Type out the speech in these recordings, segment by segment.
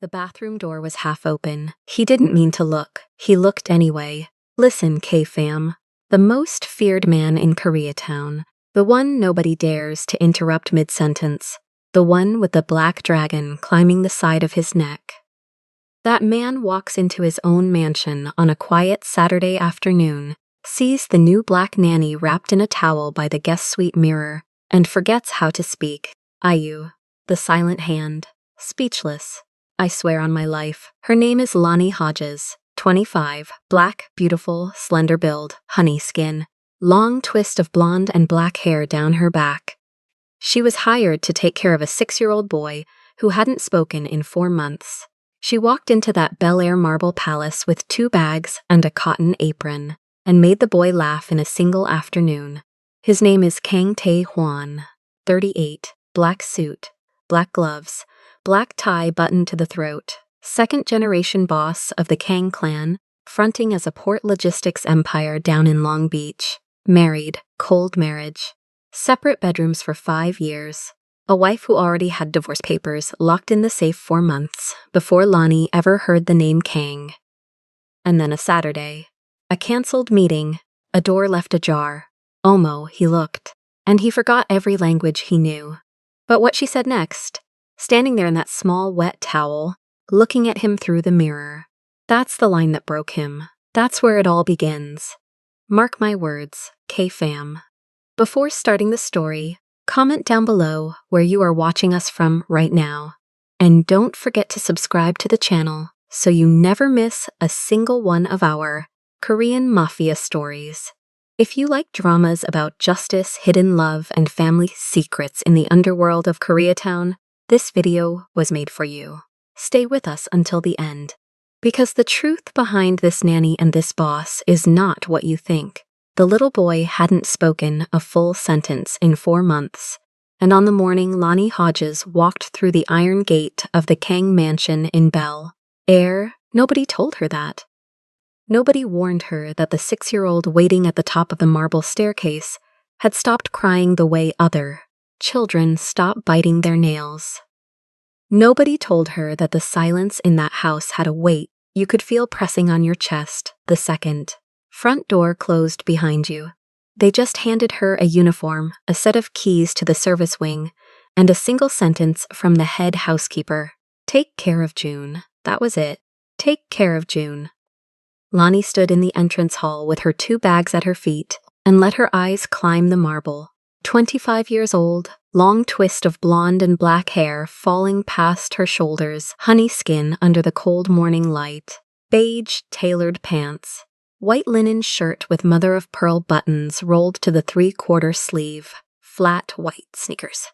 The bathroom door was half open. He didn't mean to look. He looked anyway. Listen, K-fam. The most feared man in Koreatown. The one nobody dares to interrupt mid-sentence. The one with the black dragon climbing the side of his neck. That man walks into his own mansion on a quiet Saturday afternoon, sees the new black nanny wrapped in a towel by the guest suite mirror, and forgets how to speak. Ayu, the silent hand, speechless. I swear on my life. Her name is Nanny Hodges, 25, black, beautiful, slender build, honey skin, long twist of blonde and black hair down her back. She was hired to take care of a 6-year-old boy who hadn't spoken in 4 months. She walked into that Bel Air marble palace with 2 bags and a cotton apron, and made the boy laugh in a single afternoon. His name is Kang Tae-hwan, 38, black suit, black gloves, black tie buttoned to the throat, second-generation boss of the Kang clan, fronting as a port logistics empire down in Long Beach. Married, cold marriage. Separate bedrooms for 5 years. A wife who already had divorce papers locked in the safe 4 months before Lonnie ever heard the name Kang. And then a Saturday. A cancelled meeting, a door left ajar. Omo, he looked. And he forgot every language he knew. But what she said next, standing there in that small wet towel, looking at him through the mirror. That's the line that broke him. That's where it all begins. Mark my words, K-fam. Before starting the story, comment down below where you are watching us from right now. And don't forget to subscribe to the channel so you never miss a single one of our Korean mafia stories. If you like dramas about justice, hidden love, and family secrets in the underworld of Koreatown, this video was made for you. Stay with us until the end, because the truth behind this nanny and this boss is not what you think. The little boy hadn't spoken a full sentence in 4 months, and on the morning Nanny Hodges walked through the iron gate of the Kang mansion in Bel Air, nobody told her that. Nobody warned her that the 6-year-old waiting at the top of the marble staircase had stopped crying the way other children stop biting their nails. Nobody told her that the silence in that house had a weight you could feel pressing on your chest the second front door closed behind you. They just handed her a uniform, a set of keys to the service wing, and a single sentence from the head housekeeper. Take care of June. That was it. Take care of June. Lonnie stood in the entrance hall with her 2 bags at her feet and let her eyes climb the marble. 25 years old, long twist of blonde and black hair falling past her shoulders, honey skin under the cold morning light, beige tailored pants, white linen shirt with mother-of-pearl buttons rolled to the 3/4 sleeve, flat white sneakers.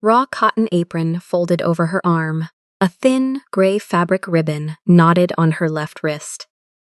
Raw cotton apron folded over her arm, a thin, gray fabric ribbon knotted on her left wrist.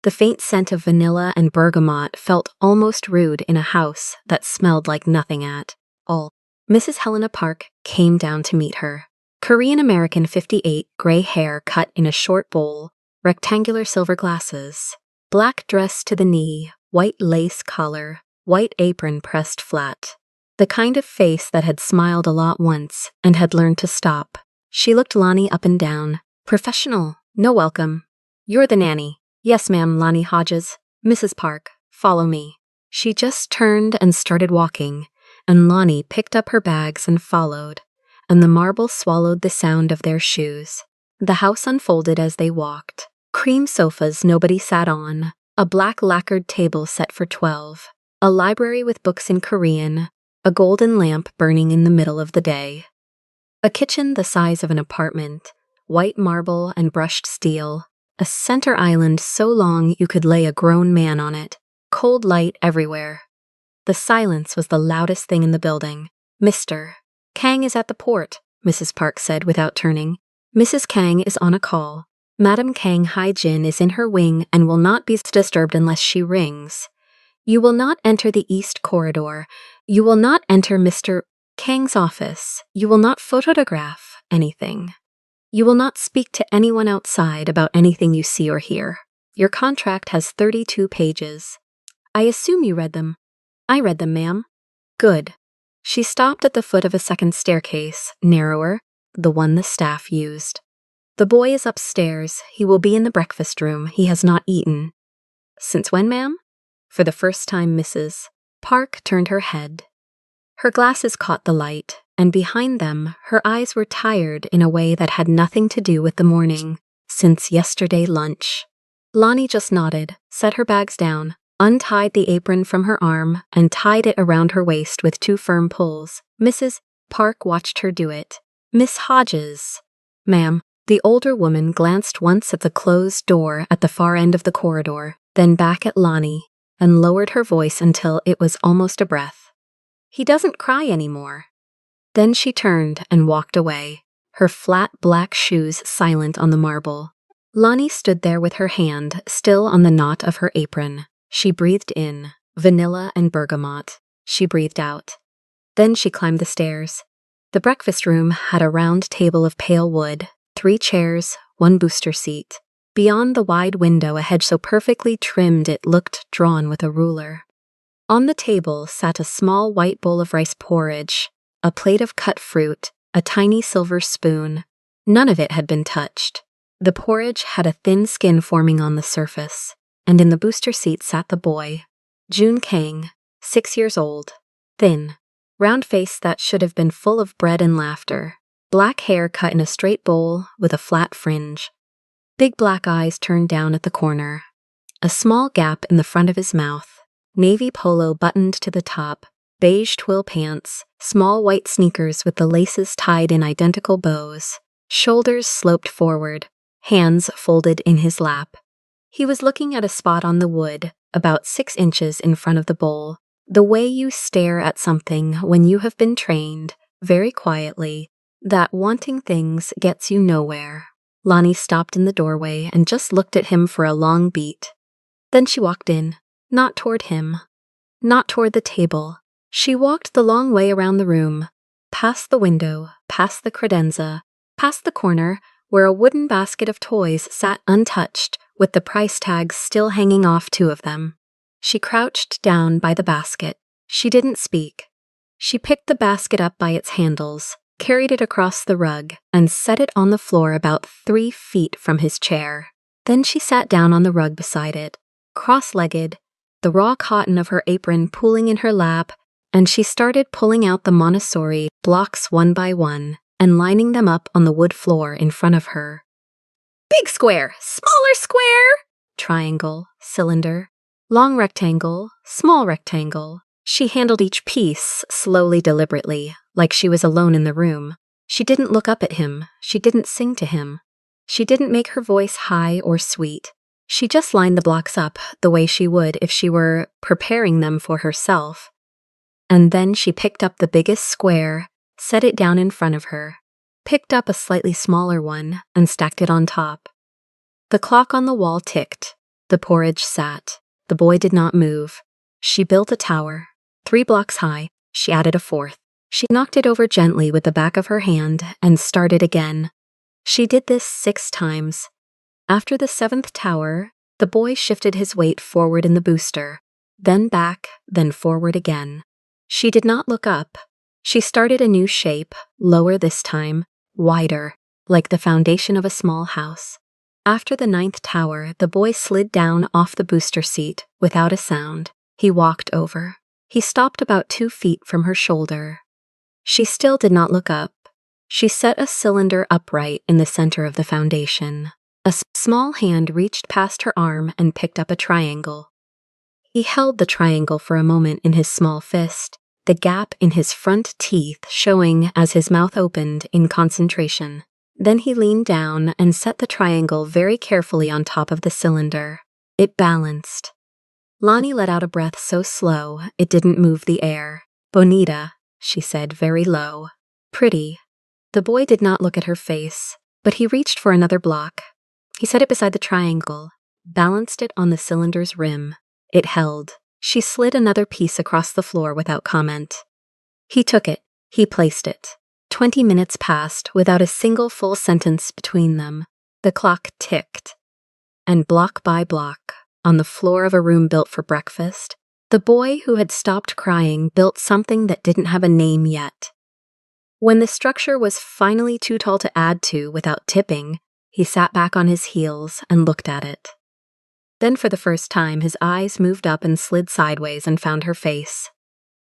The faint scent of vanilla and bergamot felt almost rude in a house that smelled like nothing at all. Mrs. Helena Park came down to meet her. Korean-American 58, gray hair cut in a short bowl, rectangular silver glasses, black dress to the knee, white lace collar, white apron pressed flat. The kind of face that had smiled a lot once and had learned to stop. She looked Lonnie up and down. Professional, no welcome. You're the nanny. Yes, ma'am, Nanny Hodges. Mrs. Park, follow me. She just turned and started walking, and Lonnie picked up her bags and followed, and the marble swallowed the sound of their shoes. The house unfolded as they walked. Cream sofas nobody sat on, a black lacquered table set for 12, a library with books in Korean, a golden lamp burning in the middle of the day. A kitchen the size of an apartment, white marble and brushed steel, a center island so long you could lay a grown man on it, cold light everywhere. The silence was the loudest thing in the building. Mr. Kang is at the port, Mrs. Park said without turning. Mrs. Kang is on a call. Madam Kang Hai-jin is in her wing and will not be disturbed unless she rings. You will not enter the east corridor. You will not enter Mr. Kang's office. You will not photograph anything. You will not speak to anyone outside about anything you see or hear. Your contract has 32 pages. I assume you read them. I read them, ma'am. Good. She stopped at the foot of a second staircase, narrower, the one the staff used. The boy is upstairs. He will be in the breakfast room. He has not eaten. Since when, ma'am? For the first time, Mrs. Park turned her head. Her glasses caught the light, and behind them, her eyes were tired in a way that had nothing to do with the morning, since yesterday lunch. Lonnie just nodded, set her bags down, untied the apron from her arm, and tied it around her waist with 2 firm pulls. Mrs. Park watched her do it. Miss Hodges. Ma'am. The older woman glanced once at the closed door at the far end of the corridor, then back at Lonnie, and lowered her voice until it was almost a breath. He doesn't cry anymore. Then she turned and walked away, her flat black shoes silent on the marble. Lonnie stood there with her hand still on the knot of her apron. She breathed in, vanilla and bergamot. She breathed out. Then she climbed the stairs. The breakfast room had a round table of pale wood, 3 chairs, 1 booster seat. Beyond the wide window, a hedge so perfectly trimmed it looked drawn with a ruler. On the table sat a small white bowl of rice porridge, a plate of cut fruit, a tiny silver spoon. None of it had been touched. The porridge had a thin skin forming on the surface, and in the booster seat sat the boy, June Kang, 6 years old, thin, round face that should have been full of bread and laughter, black hair cut in a straight bowl with a flat fringe, big black eyes turned down at the corner, a small gap in the front of his mouth, navy polo buttoned to the top, beige twill pants, small white sneakers with the laces tied in identical bows, shoulders sloped forward, hands folded in his lap. He was looking at a spot on the wood, about 6 inches in front of the bowl, the way you stare at something when you have been trained, very quietly, that wanting things gets you nowhere. Lonnie stopped in the doorway and just looked at him for a long beat. Then she walked in, not toward him, not toward the table. She walked the long way around the room, past the window, past the credenza, past the corner where a wooden basket of toys sat untouched, with the price tags still hanging off 2 of them. She crouched down by the basket. She didn't speak. She picked the basket up by its handles, carried it across the rug, and set it on the floor about 3 feet from his chair. Then she sat down on the rug beside it, cross-legged, the raw cotton of her apron pooling in her lap, and she started pulling out the Montessori blocks 1 by 1 and lining them up on the wood floor in front of her. Big square, smaller square, triangle, cylinder, long rectangle, small rectangle. She handled each piece slowly, deliberately, like she was alone in the room. She didn't look up at him. She didn't sing to him. She didn't make her voice high or sweet. She just lined the blocks up the way she would if she were preparing them for herself. And then she picked up the biggest square, set it down in front of her, picked up a slightly smaller one, and stacked it on top. The clock on the wall ticked. The porridge sat. The boy did not move. She built a tower, 3 blocks high. She added a 4th. She knocked it over gently with the back of her hand and started again. She did this 6 times. After the 7th tower, the boy shifted his weight forward in the booster, then back, then forward again. She did not look up. She started a new shape, lower this time, wider, like the foundation of a small house. After the 9th tower, the boy slid down off the booster seat without a sound. He walked over. He stopped about 2 feet from her shoulder. She still did not look up. She set a cylinder upright in the center of the foundation. A small hand reached past her arm and picked up a triangle. He held the triangle for a moment in his small fist, the gap in his front teeth showing as his mouth opened in concentration. Then he leaned down and set the triangle very carefully on top of the cylinder. It balanced. Lonnie let out a breath so slow it didn't move the air. Bonita, she said very low. Pretty. The boy did not look at her face, but he reached for another block. He set it beside the triangle, balanced it on the cylinder's rim. It held. She slid another piece across the floor without comment. He took it. He placed it. 20 minutes passed without a single full sentence between them. The clock ticked. And block by block, on the floor of a room built for breakfast, the boy who had stopped crying built something that didn't have a name yet. When the structure was finally too tall to add to without tipping, He sat back on his heels and looked at it. Then for the first time, his eyes moved up and slid sideways and found her face.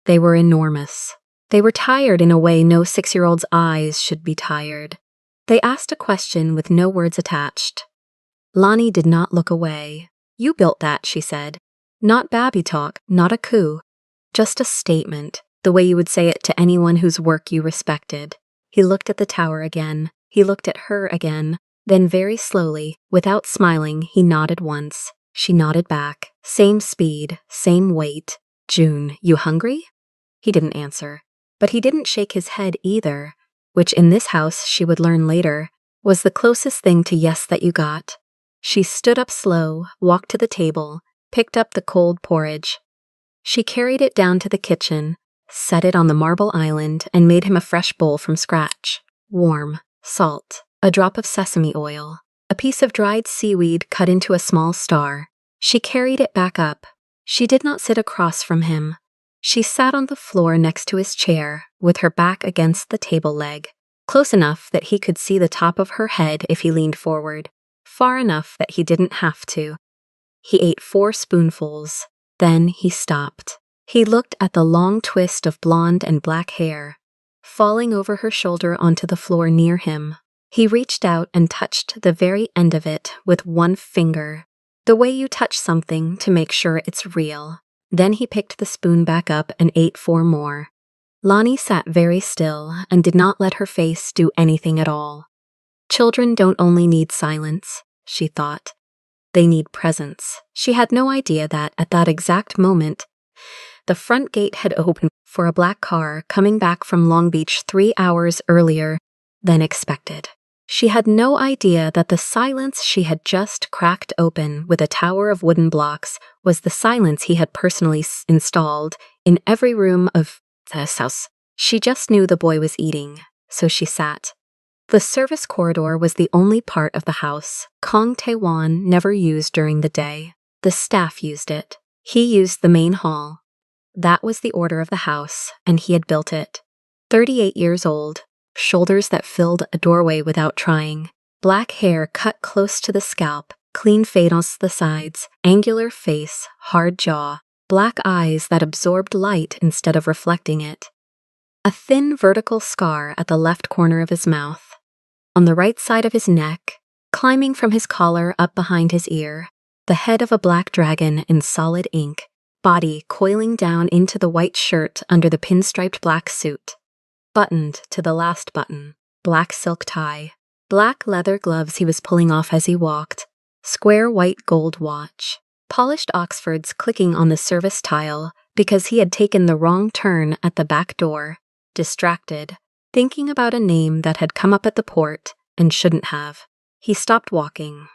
They were enormous. They were tired in a way no 6-year-old's eyes should be tired. They asked a question with no words attached. Lonnie did not look away. "You built that," she said. "Not babby talk, not a coup. Just a statement, the way you would say it to anyone whose work you respected." He looked at the tower again. He looked at her again. Then very slowly, without smiling, he nodded once. She nodded back. Same speed, same weight. "June, you hungry?" He didn't answer. But he didn't shake his head either, which in this house, she would learn later, was the closest thing to yes that you got. She stood up slow, walked to the table, picked up the cold porridge. She carried it down to the kitchen, set it on the marble island, and made him a fresh bowl from scratch. Warm, salt, a drop of sesame oil, a piece of dried seaweed cut into a small star. She carried it back up. She did not sit across from him. She sat on the floor next to his chair, with her back against the table leg, close enough that he could see the top of her head if he leaned forward, far enough that he didn't have to. He ate 4 spoonfuls. Then he stopped. He looked at the long twist of blonde and black hair, falling over her shoulder onto the floor near him. He reached out and touched the very end of it with one finger, the way you touch something to make sure it's real. Then he picked the spoon back up and ate 4 more. Lonnie sat very still and did not let her face do anything at all. Children don't only need silence, she thought. They need presence. She had no idea that, at that exact moment, the front gate had opened for a black car coming back from Long Beach 3 hours earlier than expected. She had no idea that the silence she had just cracked open with a tower of wooden blocks was the silence he had personally installed in every room of this house. She just knew the boy was eating, so she sat. The service corridor was the only part of the house Kong Tae-won never used during the day. The staff used it. He used the main hall. That was the order of the house, and he had built it. 38 years old, shoulders that filled a doorway without trying, black hair cut close to the scalp, clean fade on the sides, angular face, hard jaw, black eyes that absorbed light instead of reflecting it. A thin vertical scar at the left corner of his mouth. On the right side of his neck, climbing from his collar up behind his ear, the head of a black dragon in solid ink, body coiling down into the white shirt under the pinstriped black suit. Buttoned to the last button, black silk tie, black leather gloves he was pulling off as he walked, square white gold watch, polished Oxfords clicking on the service tile because he had taken the wrong turn at the back door, distracted, thinking about a name that had come up at the port and shouldn't have. He stopped walking.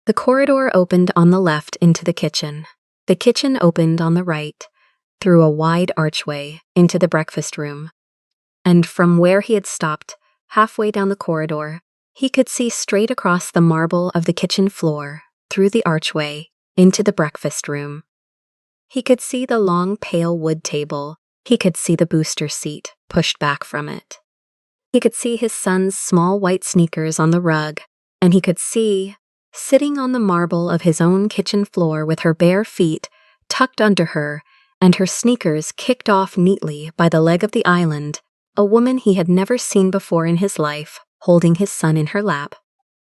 The corridor opened on the left into the kitchen. The kitchen opened on the right, through a wide archway, into the breakfast room. And from where he had stopped, halfway down the corridor, he could see straight across the marble of the kitchen floor, through the archway, into the breakfast room. He could see the long pale wood table. He could see the booster seat pushed back from it. He could see his son's small white sneakers on the rug, and he could see, sitting on the marble of his own kitchen floor with her bare feet tucked under her and her sneakers kicked off neatly by the leg of the island, a woman he had never seen before in his life, holding his son in her lap.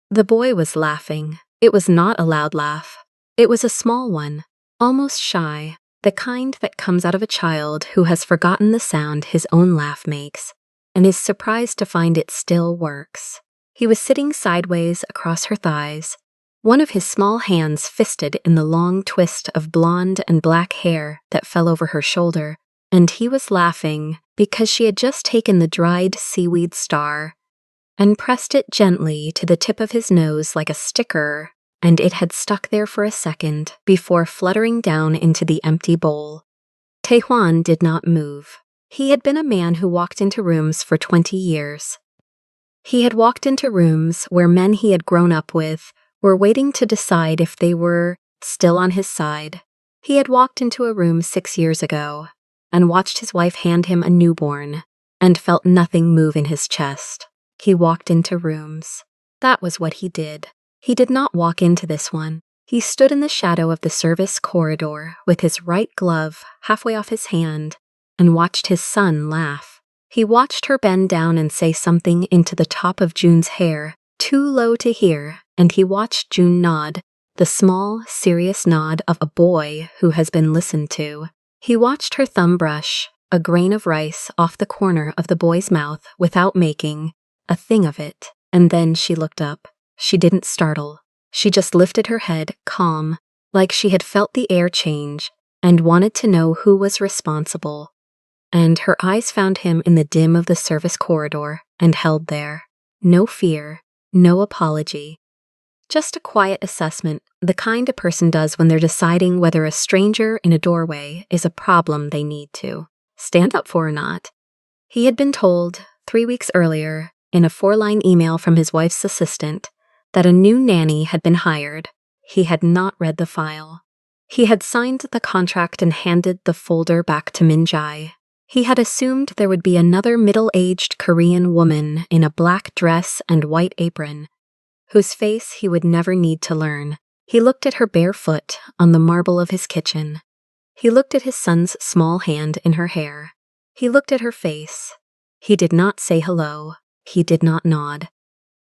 The boy was laughing. It was not a loud laugh. It was a small one, almost shy, the kind that comes out of a child who has forgotten the sound his own laugh makes, and is surprised to find it still works. He was sitting sideways across her thighs, one of his small hands fisted in the long twist of blonde and black hair that fell over her shoulder, and he was laughing because she had just taken the dried seaweed star and pressed it gently to the tip of his nose like a sticker, and it had stuck there for a second before fluttering down into the empty bowl. Tae-hwan did not move. He had been a man who walked into rooms for 20 years. He had walked into rooms where men he had grown up with were waiting to decide if they were still on his side. He had walked into a room 6 years ago and watched his wife hand him a newborn and felt nothing move in his chest. He walked into rooms. That was what he did. He did not walk into this one. He stood in the shadow of the service corridor with his right glove halfway off his hand and watched his son laugh. He watched her bend down and say something into the top of June's hair, too low to hear, and he watched June nod, the small, serious nod of a boy who has been listened to. He watched her thumb brush a grain of rice off the corner of the boy's mouth without making a thing of it, and then she looked up. She didn't startle. She just lifted her head, calm, like she had felt the air change and wanted to know who was responsible. And her eyes found him in the dim of the service corridor and held there. No fear, no apology. Just a quiet assessment, the kind a person does when they're deciding whether a stranger in a doorway is a problem they need to stand up for or not. He had been told 3 weeks earlier, in a 4-line email from his wife's assistant, that a new nanny had been hired. He had not read the file. He had signed the contract and handed the folder back to Min-jae. He had assumed there would be another middle-aged Korean woman in a black dress and white apron, whose face he would never need to learn. He looked at her bare foot on the marble of his kitchen. He looked at his son's small hand in her hair. He looked at her face. He did not say hello. He did not nod.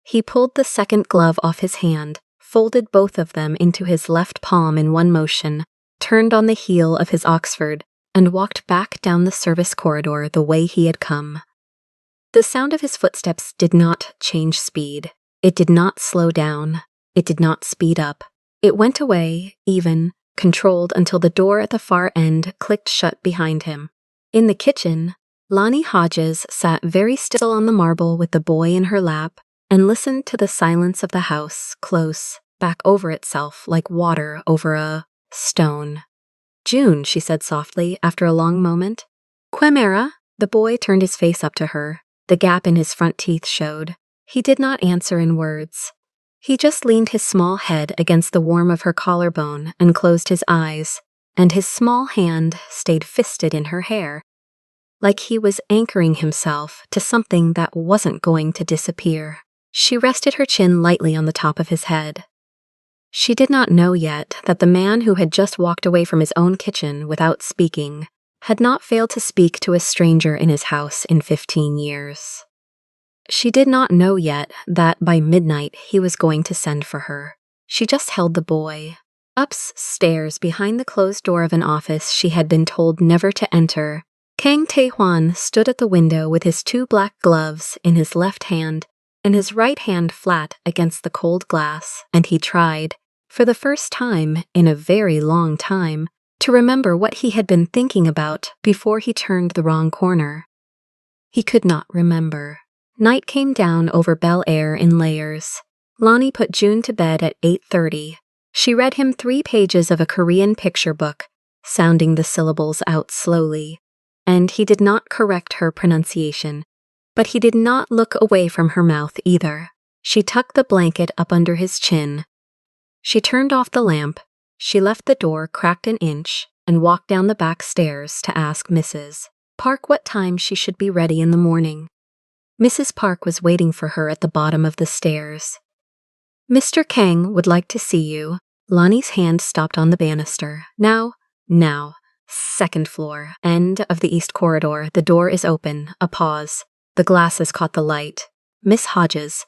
He pulled the second glove off his hand, folded both of them into his left palm in one motion, turned on the heel of his Oxford, and walked back down the service corridor the way he had come. The sound of his footsteps did not change speed. It did not slow down. It did not speed up. It went away, even, controlled until the door at the far end clicked shut behind him. In the kitchen, Lonnie Hodges sat very still on the marble with the boy in her lap and listened to the silence of the house close, back over itself like water over a stone. "June," she said softly after a long moment. "Quemera?" The boy turned his face up to her. The gap in his front teeth showed. He did not answer in words. He just leaned his small head against the warm of her collarbone and closed his eyes, and his small hand stayed fisted in her hair, like he was anchoring himself to something that wasn't going to disappear. She rested her chin lightly on the top of his head. She did not know yet that the man who had just walked away from his own kitchen without speaking had not failed to speak to a stranger in his house in 15 years. She did not know yet that by midnight he was going to send for her. She just held the boy. Upstairs, behind the closed door of an office she had been told never to enter, Kang Tae-hwan stood at the window with his 2 black gloves in his left hand and his right hand flat against the cold glass, and he tried, for the first time in a very long time, to remember what he had been thinking about before he turned the wrong corner. He could not remember. Night came down over Bel Air in layers. Lonnie put June to bed at 8:30. She read him 3 pages of a Korean picture book, sounding the syllables out slowly, and he did not correct her pronunciation, but he did not look away from her mouth either. She tucked the blanket up under his chin. She turned off the lamp. She left the door cracked an inch and walked down the back stairs to ask Mrs. Park what time she should be ready in the morning. Mrs. Park was waiting for her at the bottom of the stairs. "Mr. Kang would like to see you." Lonnie's hand stopped on the banister. Now. 2nd floor, end of the east corridor. The door is open. A pause. The glasses caught the light. "Miss Hodges."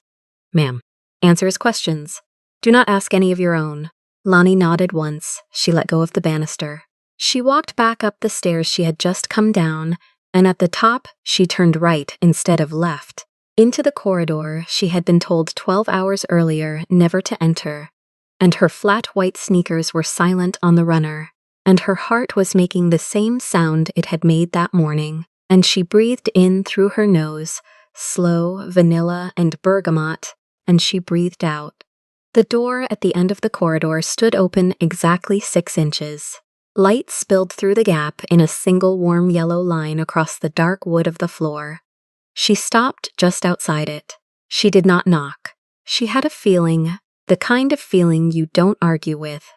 "Ma'am." "Answer his questions. Do not ask any of your own." Lonnie nodded once. She let go of the banister. She walked back up the stairs she had just come down, and at the top she turned right instead of left, into the corridor she had been told 12 hours earlier never to enter, and her flat white sneakers were silent on the runner, and her heart was making the same sound it had made that morning, and she breathed in through her nose, slow, vanilla, and bergamot, and she breathed out. The door at the end of the corridor stood open exactly 6 inches. Light spilled through the gap in a single warm yellow line across the dark wood of the floor. She stopped just outside it. She did not knock. She had a feeling, the kind of feeling you don't argue with,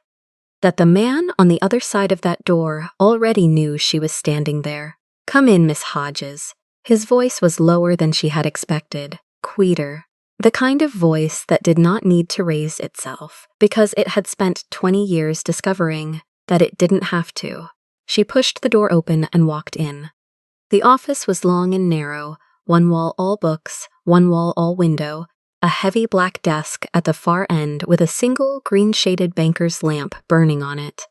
that the man on the other side of that door already knew she was standing there. "Come in, Miss Hodges." His voice was lower than she had expected, quieter. The kind of voice that did not need to raise itself because it had spent 20 years discovering that it didn't have to. She pushed the door open and walked in. The office was long and narrow, one wall all books, one wall all window, a heavy black desk at the far end with a single green-shaded banker's lamp burning on it.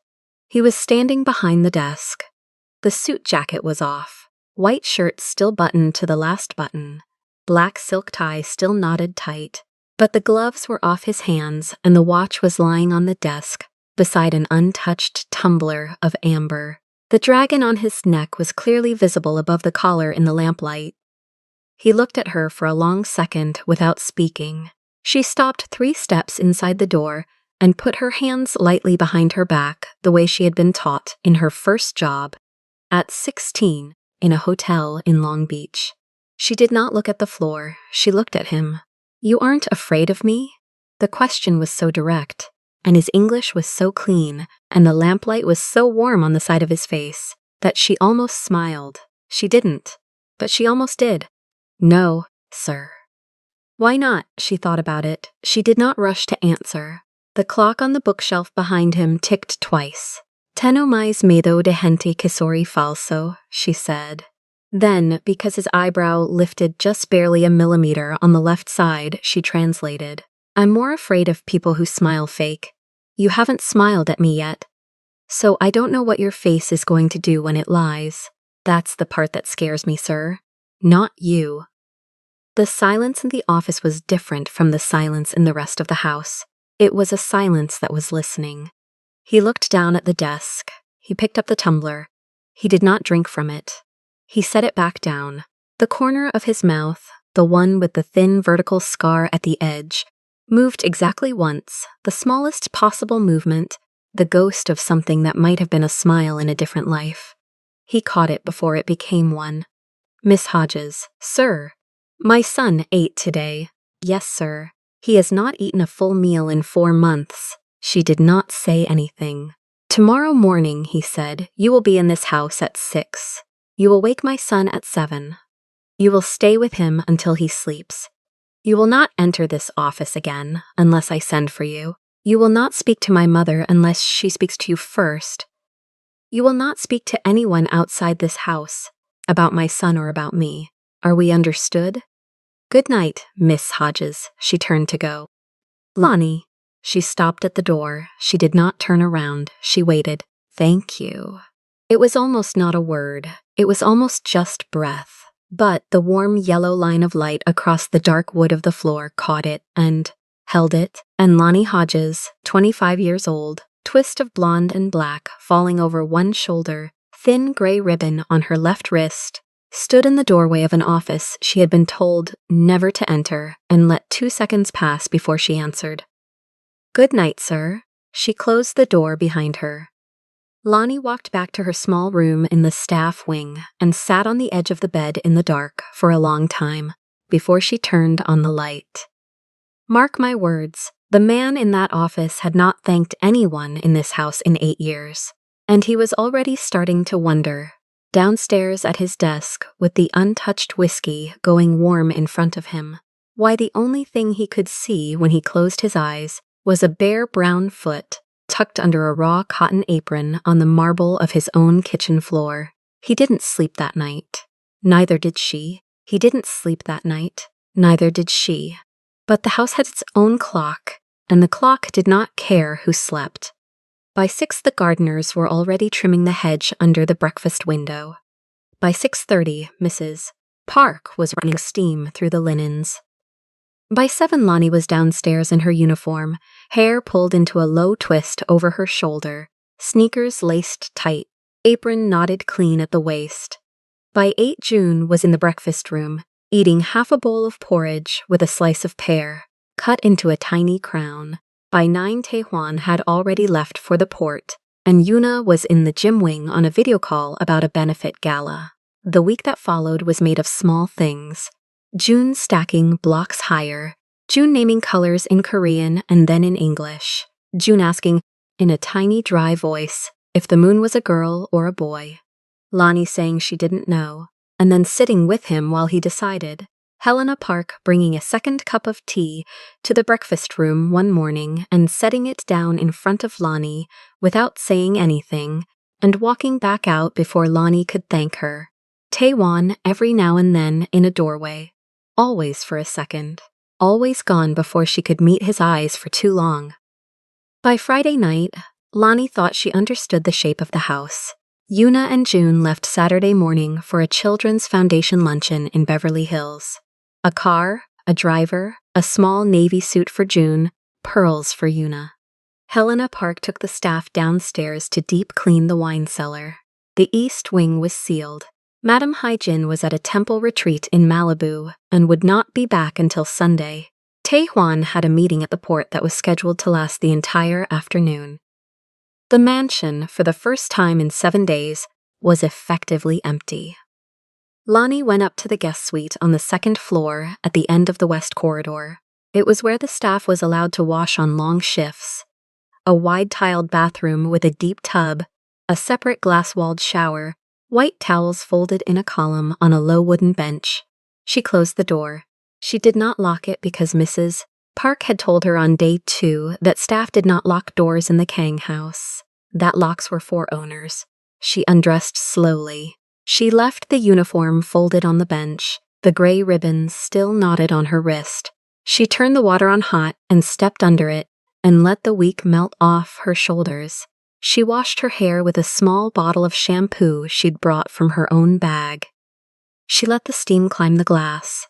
He was standing behind the desk. The suit jacket was off, white shirt still buttoned to the last button, black silk tie still knotted tight, but the gloves were off his hands and the watch was lying on the desk beside an untouched tumbler of amber. The dragon on his neck was clearly visible above the collar in the lamplight. He looked at her for a long second without speaking. She stopped 3 steps inside the door and put her hands lightly behind her back the way she had been taught in her first job at 16 in a hotel in Long Beach. She did not look at the floor. She looked at him. "You aren't afraid of me?" The question was so direct, and his English was so clean, and the lamplight was so warm on the side of his face, that she almost smiled. She didn't, but she almost did. "No, sir." Why not? She thought about it. She did not rush to answer. The clock on the bookshelf behind him ticked twice. "Tenho mais medo de gente que sorri falso," she said. Then, because his eyebrow lifted just barely a millimeter on the left side, she translated. "I'm more afraid of people who smile fake. You haven't smiled at me yet. So I don't know what your face is going to do when it lies. That's the part that scares me, sir. Not you." The silence in the office was different from the silence in the rest of the house. It was a silence that was listening. He looked down at the desk. He picked up the tumbler. He did not drink from it. He set it back down. The corner of his mouth, the one with the thin vertical scar at the edge, moved exactly once, the smallest possible movement, the ghost of something that might have been a smile in a different life. He caught it before it became one. "Miss Hodges, sir. My son ate today." "Yes, sir. He has not eaten a full meal in 4 months." She did not say anything. "Tomorrow morning," he said, "you will be in this house at 6. You will wake my son at 7. You will stay with him until he sleeps. You will not enter this office again unless I send for you. You will not speak to my mother unless she speaks to you first. You will not speak to anyone outside this house about my son or about me. Are we understood? Good night, Miss Hodges." She turned to go. "Lonnie." She stopped at the door. She did not turn around. She waited. "Thank you." It was almost not a word. It was almost just breath. But the warm yellow line of light across the dark wood of the floor caught it and held it, and Lonnie Hodges, 25 years old, twist of blonde and black falling over one shoulder, thin gray ribbon on her left wrist, stood in the doorway of an office she had been told never to enter and let 2 seconds pass before she answered. "Good night, sir." She closed the door behind her. Lonnie walked back to her small room in the staff wing and sat on the edge of the bed in the dark for a long time before she turned on the light. Mark my words, the man in that office had not thanked anyone in this house in 8 years, and he was already starting to wonder, downstairs at his desk with the untouched whiskey going warm in front of him, why the only thing he could see when he closed his eyes was a bare brown foot tucked under a raw cotton apron on the marble of his own kitchen floor. He didn't sleep that night. Neither did she. He didn't sleep that night. Neither did she. But the house had its own clock, and the clock did not care who slept. By 6 the gardeners were already trimming the hedge under the breakfast window. By 6:30, Mrs. Park was running steam through the linens. By 7, Lonnie was downstairs in her uniform, hair pulled into a low twist over her shoulder, sneakers laced tight, apron knotted clean at the waist. By 8, June was in the breakfast room, eating half a bowl of porridge with a slice of pear, cut into a tiny crown. By 9, Taejuan had already left for the port, and Yuna was in the gym wing on a video call about a benefit gala. The week that followed was made of small things. June stacking blocks higher, June naming colors in Korean and then in English, June asking, in a tiny dry voice, if the moon was a girl or a boy. Lonnie saying she didn't know, and then sitting with him while he decided, Helena Park bringing a second cup of tea to the breakfast room one morning and setting it down in front of Lonnie without saying anything, and walking back out before Lonnie could thank her. Taewon every now and then in a doorway, always for a second, always gone before she could meet his eyes for too long. By Friday night, Lonnie thought she understood the shape of the house. Yoona and June left Saturday morning for a Children's Foundation luncheon in Beverly Hills. A car, a driver, a small navy suit for June, pearls for Yoona. Helena Park took the staff downstairs to deep clean the wine cellar. The east wing was sealed. Madam Haijin was at a temple retreat in Malibu and would not be back until Sunday. Taehwan had a meeting at the port that was scheduled to last the entire afternoon. The mansion, for the first time in 7 days, was effectively empty. Lonnie went up to the guest suite on the second floor at the end of the west corridor. It was where the staff was allowed to wash on long shifts. A wide-tiled bathroom with a deep tub, a separate glass-walled shower, white towels folded in a column on a low wooden bench. She closed the door. She did not lock it because Mrs. Park had told her on day 2 that staff did not lock doors in the Kang house, that locks were for owners. She undressed slowly. She left the uniform folded on the bench, the gray ribbons still knotted on her wrist. She turned the water on hot and stepped under it and let the week melt off her shoulders. She washed her hair with a small bottle of shampoo she'd brought from her own bag. She let the steam climb the glass.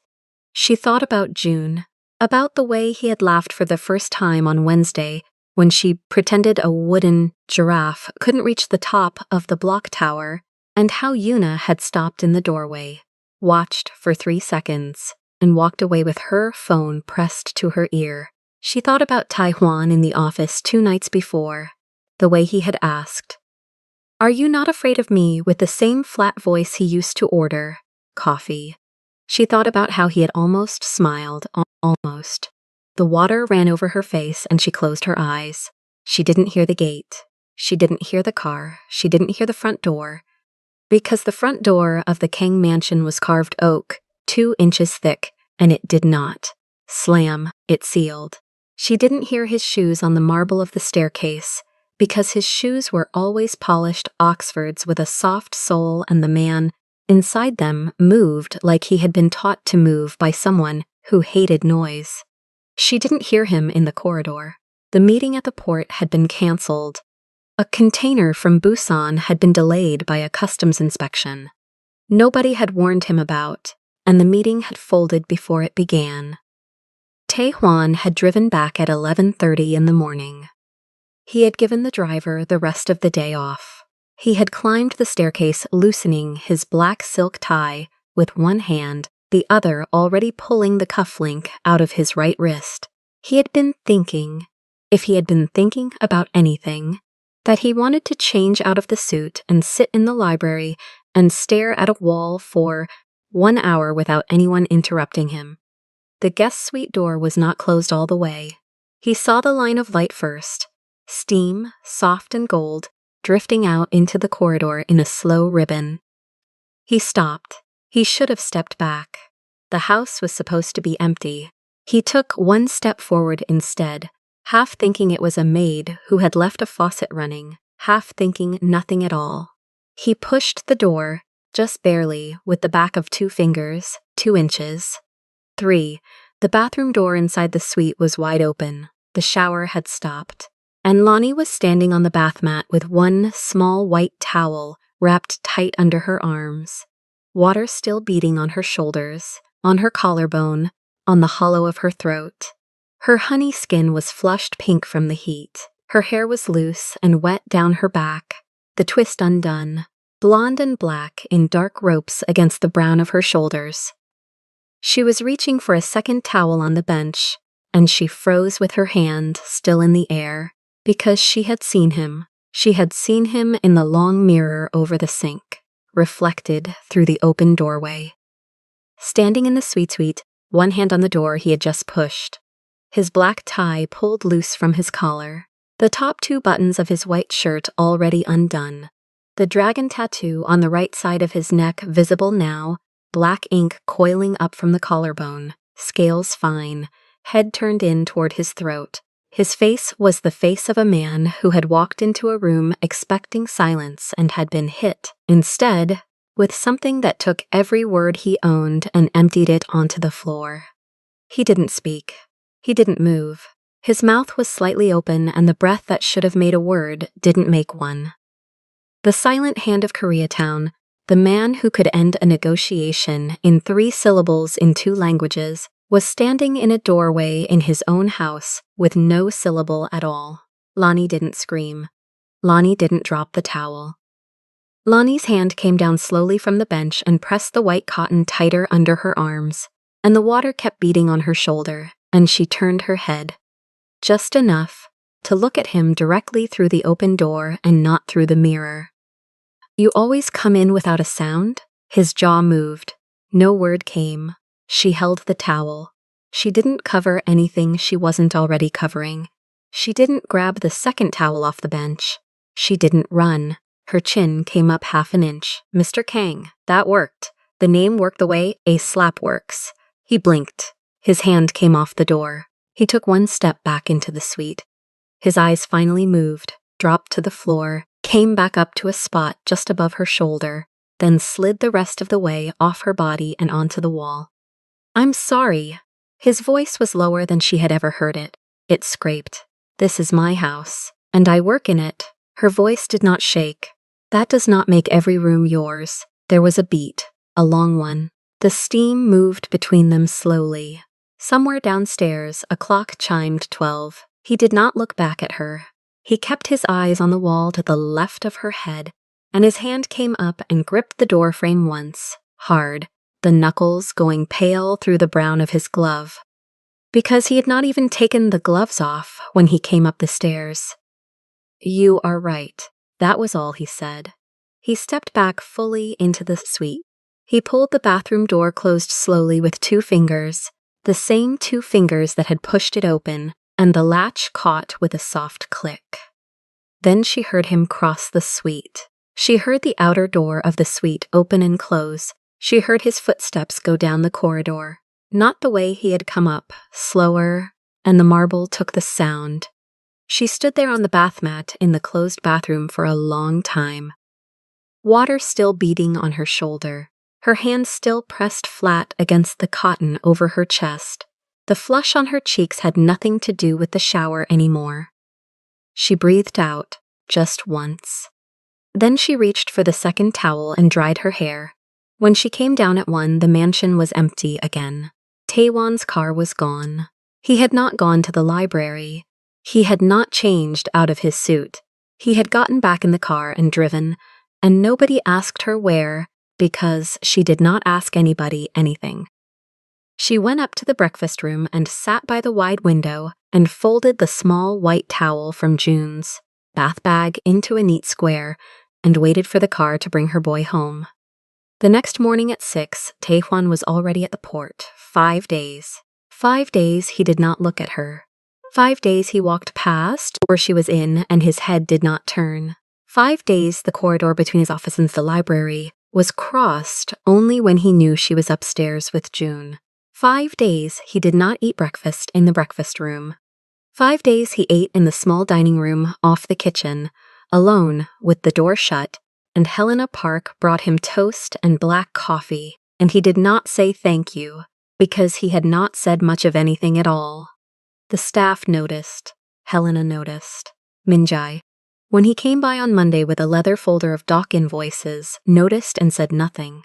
She thought about June, about the way he had laughed for the first time on Wednesday when she pretended a wooden giraffe couldn't reach the top of the block tower, and how Yoona had stopped in the doorway, watched for 3 seconds, and walked away with her phone pressed to her ear. She thought about Taehwan in the office 2 nights before, the way he had asked, "Are you not afraid of me?" with the same flat voice he used to order, coffee. She thought about how he had almost smiled, almost. The water ran over her face and she closed her eyes. She didn't hear the gate. She didn't hear the car. She didn't hear the front door. Because the front door of the Kang mansion was carved oak, 2 inches thick, and it did not. Slam, it sealed. She didn't hear his shoes on the marble of the staircase, because his shoes were always polished Oxfords with a soft sole, and the man inside them moved like he had been taught to move by someone who hated noise. She didn't hear him in the corridor. The meeting at the port had been cancelled. A container from Busan had been delayed by a customs inspection. Nobody had warned him about, and the meeting had folded before it began. Taehwan had driven back at 11:30 in the morning. He had given the driver the rest of the day off. He had climbed the staircase loosening his black silk tie with one hand, the other already pulling the cufflink out of his right wrist. He had been thinking, if he had been thinking about anything, that he wanted to change out of the suit and sit in the library and stare at a wall for 1 hour without anyone interrupting him. The guest suite door was not closed all the way. He saw the line of light first, steam, soft and gold, drifting out into the corridor in a slow ribbon. He stopped. He should have stepped back. The house was supposed to be empty. He took 1 step forward instead, half thinking it was a maid who had left a faucet running, half thinking nothing at all. He pushed the door, just barely, with the back of 2 fingers, 2 inches. 3. The bathroom door inside the suite was wide open. The shower had stopped, and Lonnie was standing on the bath mat with one small white towel wrapped tight under her arms, water still beating on her shoulders, on her collarbone, on the hollow of her throat. Her honey skin was flushed pink from the heat. Her hair was loose and wet down her back, the twist undone, blonde and black in dark ropes against the brown of her shoulders. She was reaching for a second towel on the bench, and she froze with her hand still in the air, because she had seen him. She had seen him in the long mirror over the sink, reflected through the open doorway. Standing in the suite, one hand on the door he had just pushed. His black tie pulled loose from his collar, the top 2 buttons of his white shirt already undone, the dragon tattoo on the right side of his neck visible now, black ink coiling up from the collarbone, scales fine, head turned in toward his throat. His face was the face of a man who had walked into a room expecting silence and had been hit, instead, with something that took every word he owned and emptied it onto the floor. He didn't speak. He didn't move. His mouth was slightly open, and the breath that should have made a word didn't make one. The silent hand of Koreatown, the man who could end a negotiation in 3 syllables in 2 languages, was standing in a doorway in his own house with no syllable at all. Lonnie didn't scream. Lonnie didn't drop the towel. Lonnie's hand came down slowly from the bench and pressed the white cotton tighter under her arms, and the water kept beating on her shoulder, and she turned her head. Just enough to look at him directly through the open door and not through the mirror. "You always come in without a sound?" His jaw moved. No word came. She held the towel. She didn't cover anything she wasn't already covering. She didn't grab the second towel off the bench. She didn't run. Her chin came up half an inch. "Mr. Kang, that worked. The name worked the way a slap works." He blinked. His hand came off the door. He took 1 step back into the suite. His eyes finally moved, dropped to the floor, came back up to a spot just above her shoulder, then slid the rest of the way off her body and onto the wall. "I'm sorry." His voice was lower than she had ever heard it. It scraped. "This is my house, and I work in it." Her voice did not shake. "That does not make every room yours." There was a beat, a long one. The steam moved between them slowly. Somewhere downstairs, a clock chimed 12. He did not look back at her. He kept his eyes on the wall to the left of her head, and his hand came up and gripped the doorframe once, hard, the knuckles going pale through the brown of his glove. Because he had not even taken the gloves off when he came up the stairs. "You are right." That was all he said. He stepped back fully into the suite. He pulled the bathroom door closed slowly with 2 fingers, the same 2 fingers that had pushed it open, and the latch caught with a soft click. Then she heard him cross the suite. She heard the outer door of the suite open and close. She heard his footsteps go down the corridor. Not the way he had come up, slower, and the marble took the sound. She stood there on the bath mat in the closed bathroom for a long time. Water still beating on her shoulder. Her hand still pressed flat against the cotton over her chest. The flush on her cheeks had nothing to do with the shower anymore. She breathed out, just once. Then she reached for the second towel and dried her hair. When she came down at 1, the mansion was empty again. Taewon's car was gone. He had not gone to the library. He had not changed out of his suit. He had gotten back in the car and driven, and nobody asked her where, because she did not ask anybody anything. She went up to the breakfast room and sat by the wide window and folded the small white towel from June's bath bag into a neat square and waited for the car to bring her boy home. The next morning at 6, Taewon was already at the port. 5 days. 5 days he did not look at her. 5 days he walked past where she was in and his head did not turn. 5 days the corridor between his office and the library was crossed only when he knew she was upstairs with June. 5 days he did not eat breakfast in the breakfast room. 5 days he ate in the small dining room off the kitchen, alone, with the door shut, and Helena Park brought him toast and black coffee, and he did not say thank you, because he had not said much of anything at all. The staff noticed. Helena noticed. Minjae, when he came by on Monday with a leather folder of dock invoices, noticed and said nothing.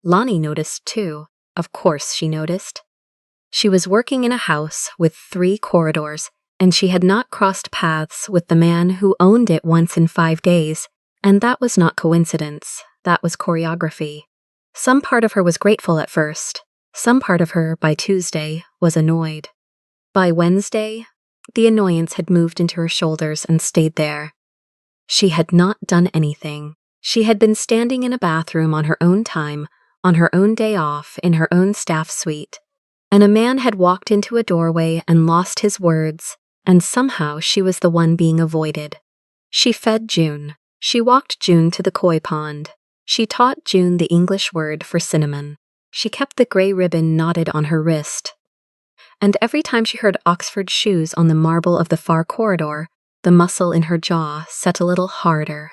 Lonnie noticed too. Of course she noticed. She was working in a house with 3 corridors, and she had not crossed paths with the man who owned it once in 5 days, and that was not coincidence, that was choreography. Some part of her was grateful at first. Some part of her, by Tuesday, was annoyed. By Wednesday, the annoyance had moved into her shoulders and stayed there. She had not done anything. She had been standing in a bathroom on her own time, on her own day off, in her own staff suite, and a man had walked into a doorway and lost his words, and somehow she was the one being avoided. She fed June. She walked June to the koi pond. She taught June the English word for cinnamon. She kept the gray ribbon knotted on her wrist. And every time she heard Oxford shoes on the marble of the far corridor, the muscle in her jaw set a little harder.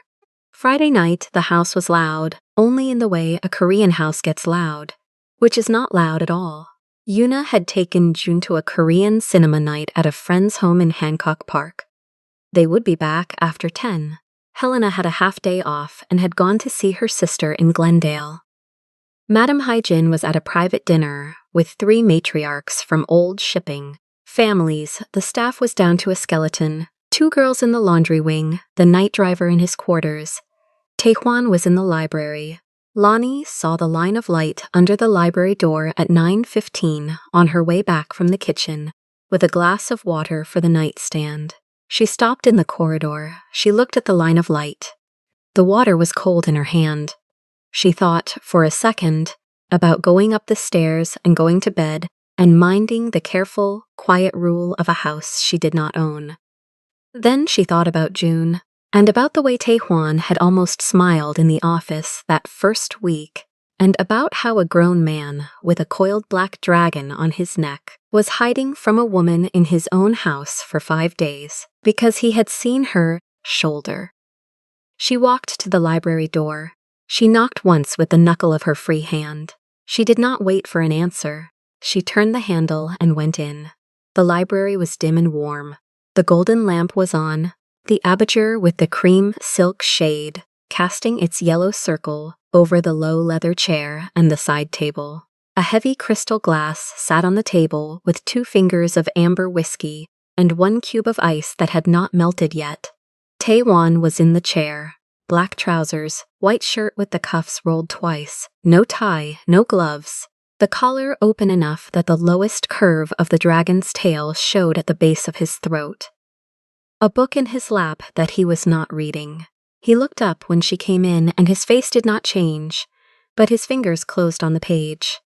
Friday night, the house was loud, only in the way a Korean house gets loud, which is not loud at all. Yuna had taken June to a Korean cinema night at a friend's home in Hancock Park. They would be back after 10. Helena had a half-day off and had gone to see her sister in Glendale. Madam Haijin was at a private dinner with 3 matriarchs from old shipping. Families, the staff was down to a skeleton, 2 girls in the laundry wing, the night driver in his quarters. Taehwan was in the library. Lonnie saw the line of light under the library door at 9:15 on her way back from the kitchen, with a glass of water for the nightstand. She stopped in the corridor. She looked at the line of light. The water was cold in her hand. She thought, for a second, about going up the stairs and going to bed and minding the careful, quiet rule of a house she did not own. Then she thought about June, and about the way Taehwan had almost smiled in the office that first week, and about how a grown man with a coiled black dragon on his neck was hiding from a woman in his own house for 5 days because he had seen her shoulder. She walked to the library door. She knocked once with the knuckle of her free hand. She did not wait for an answer. She turned the handle and went in. The library was dim and warm. The golden lamp was on, the aperture with the cream silk shade casting its yellow circle over the low leather chair and the side table. A heavy crystal glass sat on the table with 2 fingers of amber whiskey and 1 cube of ice that had not melted yet. Taehwan was in the chair. Black trousers, white shirt with the cuffs rolled twice, no tie, no gloves. The collar open enough that the lowest curve of the dragon's tail showed at the base of his throat. A book in his lap that he was not reading. He looked up when she came in and his face did not change, but his fingers closed on the page.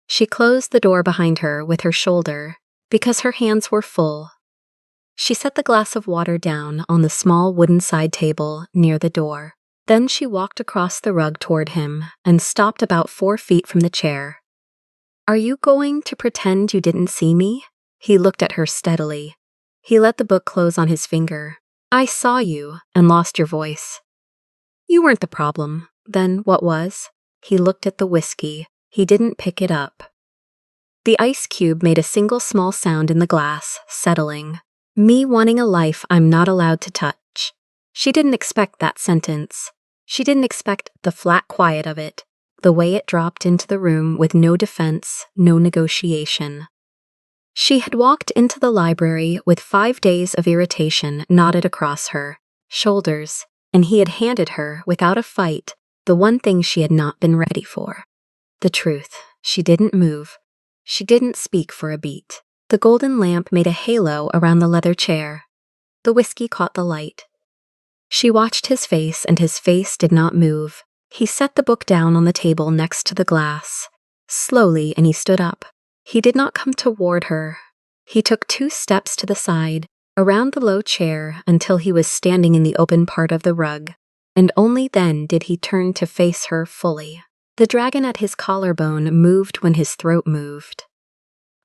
She closed the door behind her with her shoulder because her hands were full. She set the glass of water down on the small wooden side table near the door. Then she walked across the rug toward him and stopped about 4 feet from the chair. "Are you going to pretend you didn't see me?" He looked at her steadily. He let the book close on his finger. "I saw you and lost your voice." "You weren't the problem. Then what was?" He looked at the whiskey. He didn't pick it up. The ice cube made a single small sound in the glass, settling. "Me wanting a life I'm not allowed to touch." She didn't expect that sentence. She didn't expect the flat quiet of it, the way it dropped into the room with no defense, no negotiation. She had walked into the library with 5 days of irritation knotted across her shoulders, and he had handed her, without a fight, the one thing she had not been ready for. The truth. She didn't move. She didn't speak for a beat. The golden lamp made a halo around the leather chair. The whiskey caught the light. She watched his face, and his face did not move. He set the book down on the table next to the glass. Slowly, and he stood up. He did not come toward her. He took 2 steps to the side, around the low chair, until he was standing in the open part of the rug, and only then did he turn to face her fully. The dragon at his collarbone moved when his throat moved.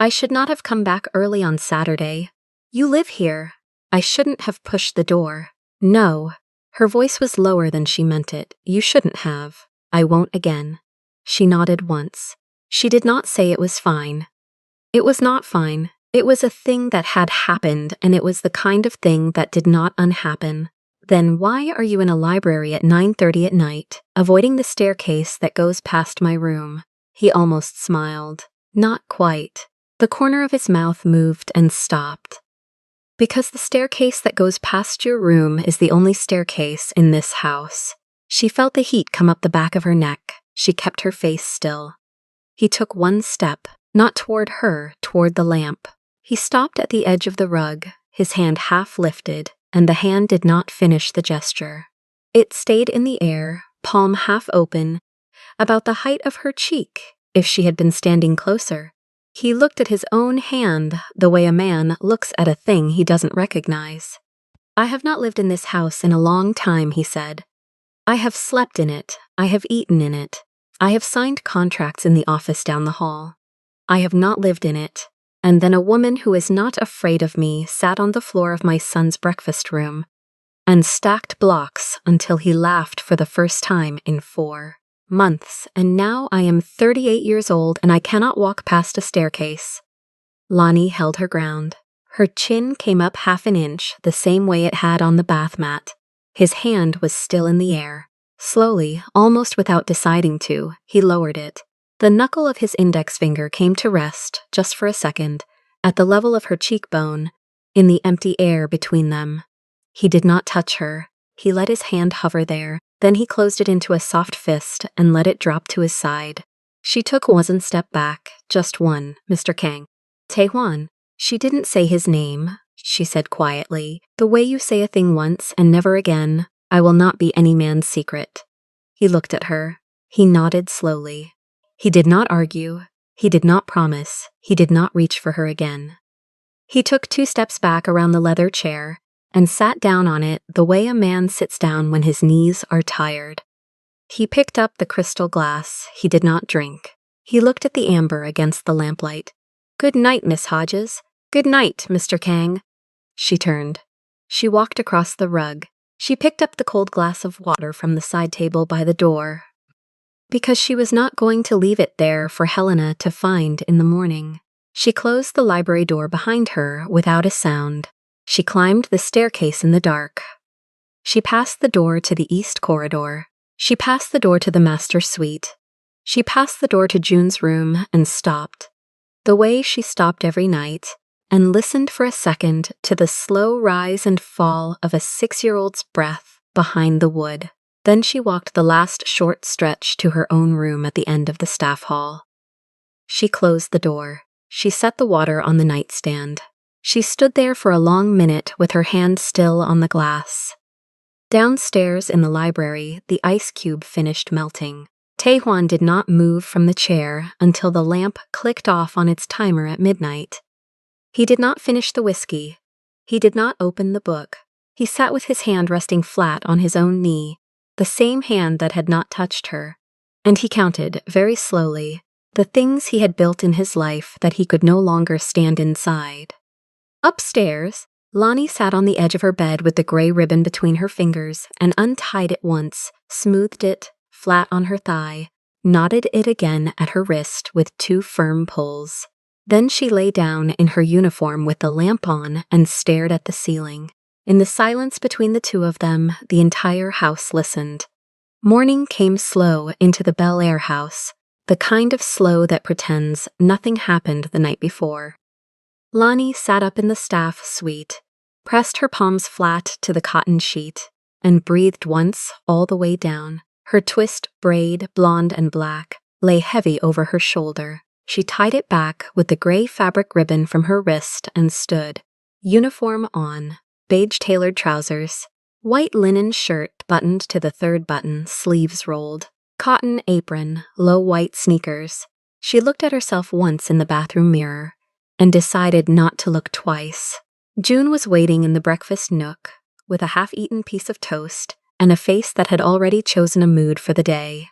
"I should not have come back early on Saturday. You live here. I shouldn't have pushed the door." "No." Her voice was lower than she meant it. "You shouldn't have. I won't again." She nodded once. She did not say it was fine. It was not fine. It was a thing that had happened, and it was the kind of thing that did not unhappen. "Then why are you in a library at 9:30 at night, avoiding the staircase that goes past my room?" He almost smiled. Not quite. The corner of his mouth moved and stopped. "Because the staircase that goes past your room is the only staircase in this house." She felt the heat come up the back of her neck. She kept her face still. He took 1 step, not toward her, toward the lamp. He stopped at the edge of the rug, his hand half lifted, and the hand did not finish the gesture. It stayed in the air, palm half open, about the height of her cheek, if she had been standing closer. He looked at his own hand the way a man looks at a thing he doesn't recognize. "I have not lived in this house in a long time," he said. "I have slept in it. I have eaten in it. I have signed contracts in the office down the hall. I have not lived in it. And then a woman who is not afraid of me sat on the floor of my son's breakfast room and stacked blocks until he laughed for the first time in 4 months, and now I am 38 years old and I cannot walk past a staircase. Lonnie held her ground. Her chin came up half an inch, the same way it had on the bath mat. His hand was still in the air. Slowly, almost without deciding to, he lowered it. The knuckle of his index finger came to rest, just for a second, at the level of her cheekbone, in the empty air between them. He did not touch her. He let his hand hover there, then he closed it into a soft fist and let it drop to his side. She took one step back, just one, Mr. Kang. Taehwan. She didn't say his name, she said quietly. The way you say a thing once and never again, I will not be any man's secret. He looked at her. He nodded slowly. He did not argue. He did not promise. He did not reach for her again. He took 2 steps back around the leather chair and sat down on it the way a man sits down when his knees are tired. He picked up the crystal glass. He did not drink. He looked at the amber against the lamplight. Good night, Miss Hodges. Good night, Mr. Kang. She turned. She walked across the rug. She picked up the cold glass of water from the side table by the door, because she was not going to leave it there for Helena to find in the morning. She closed the library door behind her without a sound. She climbed the staircase in the dark. She passed the door to the east corridor. She passed the door to the master suite. She passed the door to June's room and stopped, the way she stopped every night, and listened for a second to the slow rise and fall of a 6-year-old's breath behind the wood. Then she walked the last short stretch to her own room at the end of the staff hall. She closed the door. She set the water on the nightstand. She stood there for a long minute with her hand still on the glass. Downstairs in the library, the ice cube finished melting. Taehwan did not move from the chair until the lamp clicked off on its timer at midnight. He did not finish the whiskey. He did not open the book. He sat with his hand resting flat on his own knee, the same hand that had not touched her, and he counted, very slowly, the things he had built in his life that he could no longer stand inside. Upstairs, Lonnie sat on the edge of her bed with the gray ribbon between her fingers and untied it once, smoothed it flat on her thigh, knotted it again at her wrist with 2 firm pulls. Then she lay down in her uniform with the lamp on and stared at the ceiling. In the silence between the two of them, the entire house listened. Morning came slow into the Bel Air house, the kind of slow that pretends nothing happened the night before. Lonnie sat up in the staff suite, pressed her palms flat to the cotton sheet, and breathed once all the way down. Her twist braid, blonde and black, lay heavy over her shoulder. She tied it back with the gray fabric ribbon from her wrist and stood, uniform on, beige-tailored trousers, white linen shirt buttoned to the 3rd button, sleeves rolled, cotton apron, low white sneakers. She looked at herself once in the bathroom mirror and decided not to look twice. June was waiting in the breakfast nook with a half-eaten piece of toast and a face that had already chosen a mood for the day.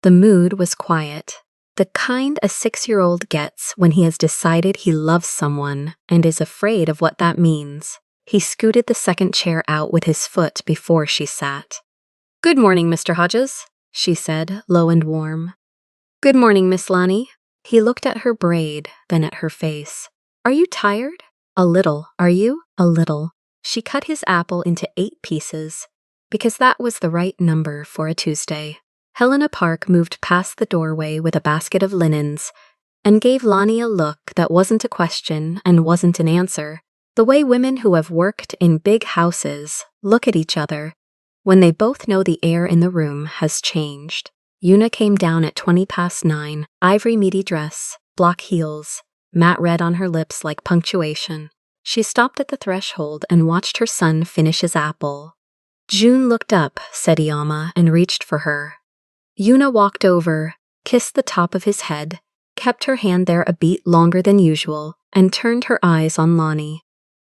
The mood was quiet, the kind a 6-year-old gets when he has decided he loves someone and is afraid of what that means. He scooted the second chair out with his foot before she sat. Good morning, Mr. Hodges, she said, low and warm. Good morning, Miss Lonnie. He looked at her braid, then at her face. Are you tired? A little, are you? A little. She cut his apple into 8 pieces, because that was the right number for a Tuesday. Helena Park moved past the doorway with a basket of linens and gave Lonnie a look that wasn't a question and wasn't an answer, the way women who have worked in big houses look at each other when they both know the air in the room has changed. Yuna came down at 9:20, ivory meaty dress, block heels, matte red on her lips like punctuation. She stopped at the threshold and watched her son finish his apple. June looked up, said Iyama, and reached for her. Yuna walked over, kissed the top of his head, kept her hand there a beat longer than usual, and turned her eyes on Lonnie.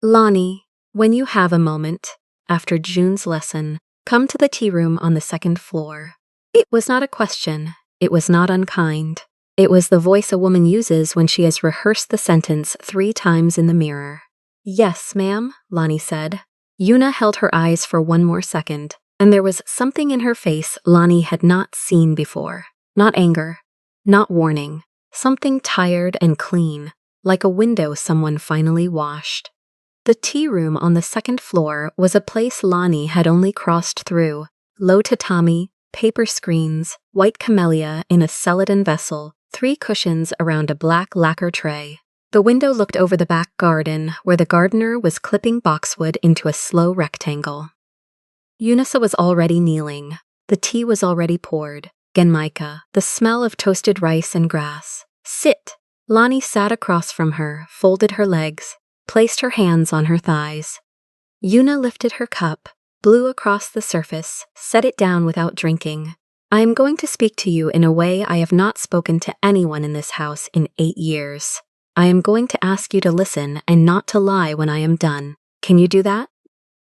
Lonnie, when you have a moment, after June's lesson, come to the tea room on the 2nd floor. It was not a question. It was not unkind. It was the voice a woman uses when she has rehearsed the sentence 3 times in the mirror. "Yes, ma'am," Lonnie said. Yuna held her eyes for one more second, and there was something in her face Lonnie had not seen before. Not anger, not warning, something tired and clean, like a window someone finally washed. The tea room on the 2nd floor was a place Lonnie had only crossed through. Low tatami, paper screens, white camellia in a celadon vessel, 3 cushions around a black lacquer tray. The window looked over the back garden, where the gardener was clipping boxwood into a slow rectangle. Eunice was already kneeling. The tea was already poured. Genmaika, the smell of toasted rice and grass. "Sit!" Lonnie sat across from her, folded her legs, placed her hands on her thighs. Yuna lifted her cup, blew across the surface, set it down without drinking. "I am going to speak to you in a way I have not spoken to anyone in this house in 8 years. I am going to ask you to listen and not to lie when I am done. Can you do that?"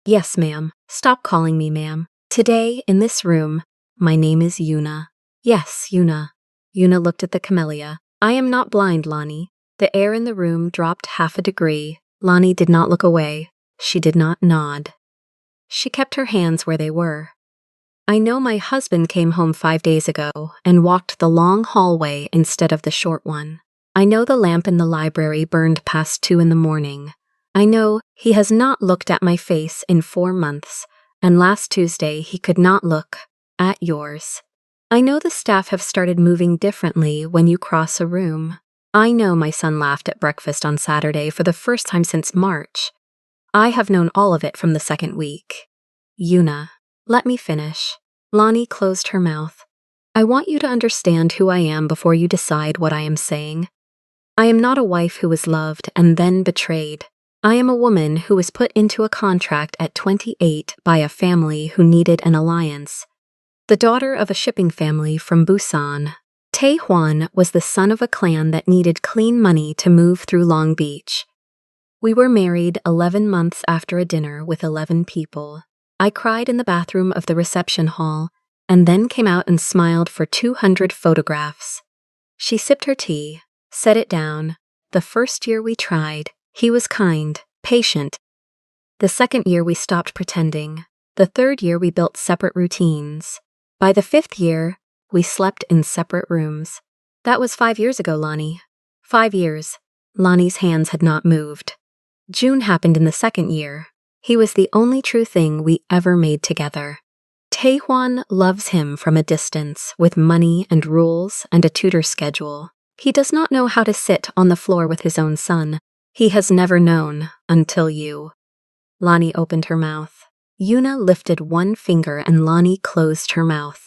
"Yes, ma'am. Stop calling me ma'am. Today, in this room, my name is Yuna." "Yes, Yuna." Yuna looked at the camellia. "I am not blind, Lonnie." The air in the room dropped half a degree. Lonnie did not look away. She did not nod. She kept her hands where they were. "I know my husband came home 5 days ago and walked the long hallway instead of the short one. I know the lamp in the library burned past 2 in the morning. I know he has not looked at my face in 4 months, and last Tuesday he could not look at yours. I know the staff have started moving differently when you cross a room. I know my son laughed at breakfast on Saturday for the first time since March. I have known all of it from the 2nd week." "Yuna, let me finish." Lonnie closed her mouth. "I want you to understand who I am before you decide what I am saying. I am not a wife who was loved and then betrayed. I am a woman who was put into a contract at 28 by a family who needed an alliance. The daughter of a shipping family from Busan. Tae Hwan was the son of a clan that needed clean money to move through Long Beach. We were married 11 months after a dinner with 11 people. I cried in the bathroom of the reception hall and then came out and smiled for 200 photographs." She sipped her tea, set it down. "The first year we tried, he was kind, patient. The 2nd year we stopped pretending. The 3rd year we built separate routines. By the 5th year, we slept in separate rooms." "That was 5 years ago, Lonnie." 5 years. Lonnie's hands had not moved. "June happened in the 2nd year. He was the only true thing we ever made together. Tae Hwan loves him from a distance, with money and rules and a tutor schedule. He does not know how to sit on the floor with his own son. He has never known, until you." Lonnie opened her mouth. Yuna lifted one finger and Lonnie closed her mouth.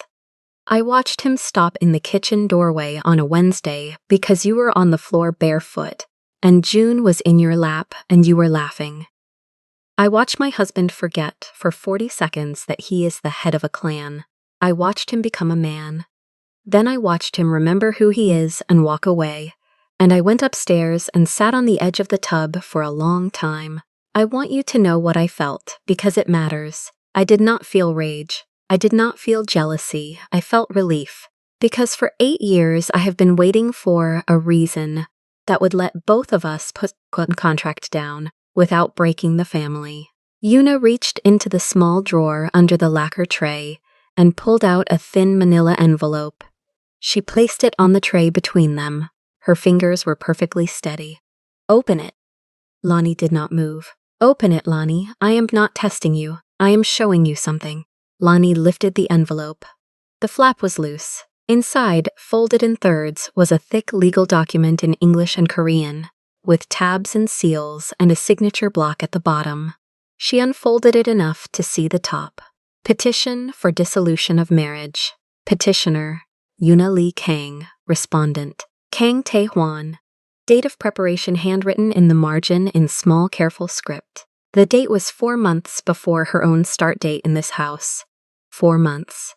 "I watched him stop in the kitchen doorway on a Wednesday because you were on the floor barefoot, and June was in your lap and you were laughing. I watched my husband forget for 40 seconds that he is the head of a clan. I watched him become a man. Then I watched him remember who he is and walk away, and I went upstairs and sat on the edge of the tub for a long time. I want you to know what I felt, because it matters. I did not feel rage. I did not feel jealousy. I felt relief. Because for 8 years I have been waiting for a reason that would let both of us put contract down without breaking the family." Yuna reached into the small drawer under the lacquer tray and pulled out a thin manila envelope. She placed it on the tray between them. Her fingers were perfectly steady. "Open it." Lonnie did not move. "Open it, Lonnie. I am not testing you. I am showing you something." Lonnie lifted the envelope. The flap was loose. Inside, folded in thirds, was a thick legal document in English and Korean, with tabs and seals and a signature block at the bottom. She unfolded it enough to see the top. "Petition for dissolution of marriage. Petitioner, Yuna Lee Kang. Respondent, Kang Tae Hwan. Date of preparation handwritten in the margin in small, careful script. The date was 4 months before her own start date in this house. 4 months.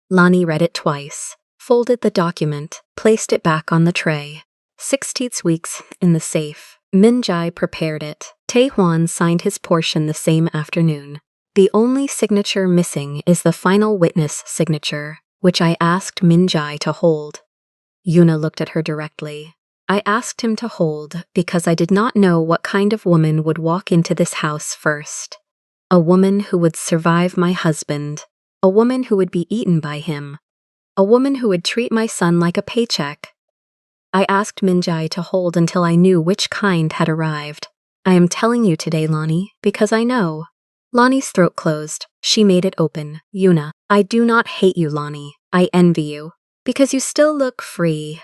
Lonnie read it twice, folded the document, placed it back on the tray. 16 weeks in the safe. Min Jai prepared it. Tae Hwan signed his portion the same afternoon. The only signature missing is the final witness signature. which I asked Minjai to hold. Yuna looked at her directly. I asked him to hold because I did not know what kind of woman would walk into this house first. A woman who would survive my husband. A woman who would be eaten by him. A woman who would treat my son like a paycheck. I asked Minjai to hold until I knew which kind had arrived. I am telling you today, Lonnie, because I know. Lonnie's throat closed. She made it open. Yuna, I do not hate you, Lonnie. I envy you. Because you still look free.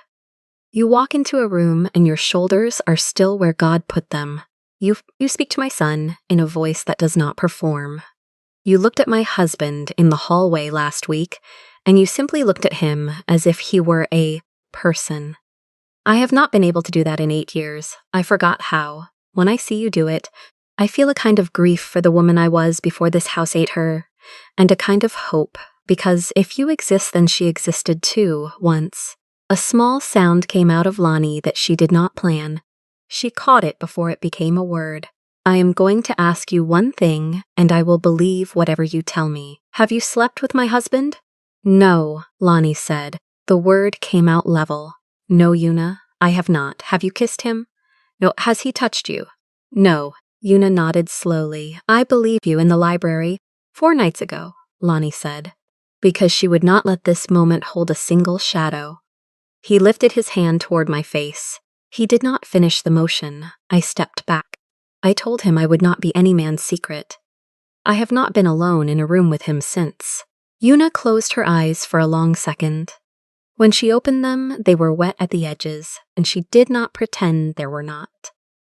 You walk into a room and your shoulders are still where God put them. You speak to my son in a voice that does not perform. You looked at my husband in the hallway last week, and you simply looked at him as if he were a person. I have not been able to do that in 8 years. I forgot how. When I see you do it, I feel a kind of grief for the woman I was before this house ate her, and a kind of hope, because if you exist, then she existed too, once. A small sound came out of Lonnie that she did not plan. She caught it before it became a word. I am going to ask you one thing, and I will believe whatever you tell me. Have you slept with my husband? No, Lonnie said. The word came out level. No, Yuna, I have not. Have you kissed him? No, has he touched you? No. Yuna nodded slowly. I believe you in the library 4 nights ago, Lonnie said, because she would not let this moment hold a single shadow. He lifted his hand toward my face. He did not finish the motion. I stepped back. I told him I would not be any man's secret. I have not been alone in a room with him since. Yuna closed her eyes for a long second. When she opened them, they were wet at the edges, and she did not pretend there were not.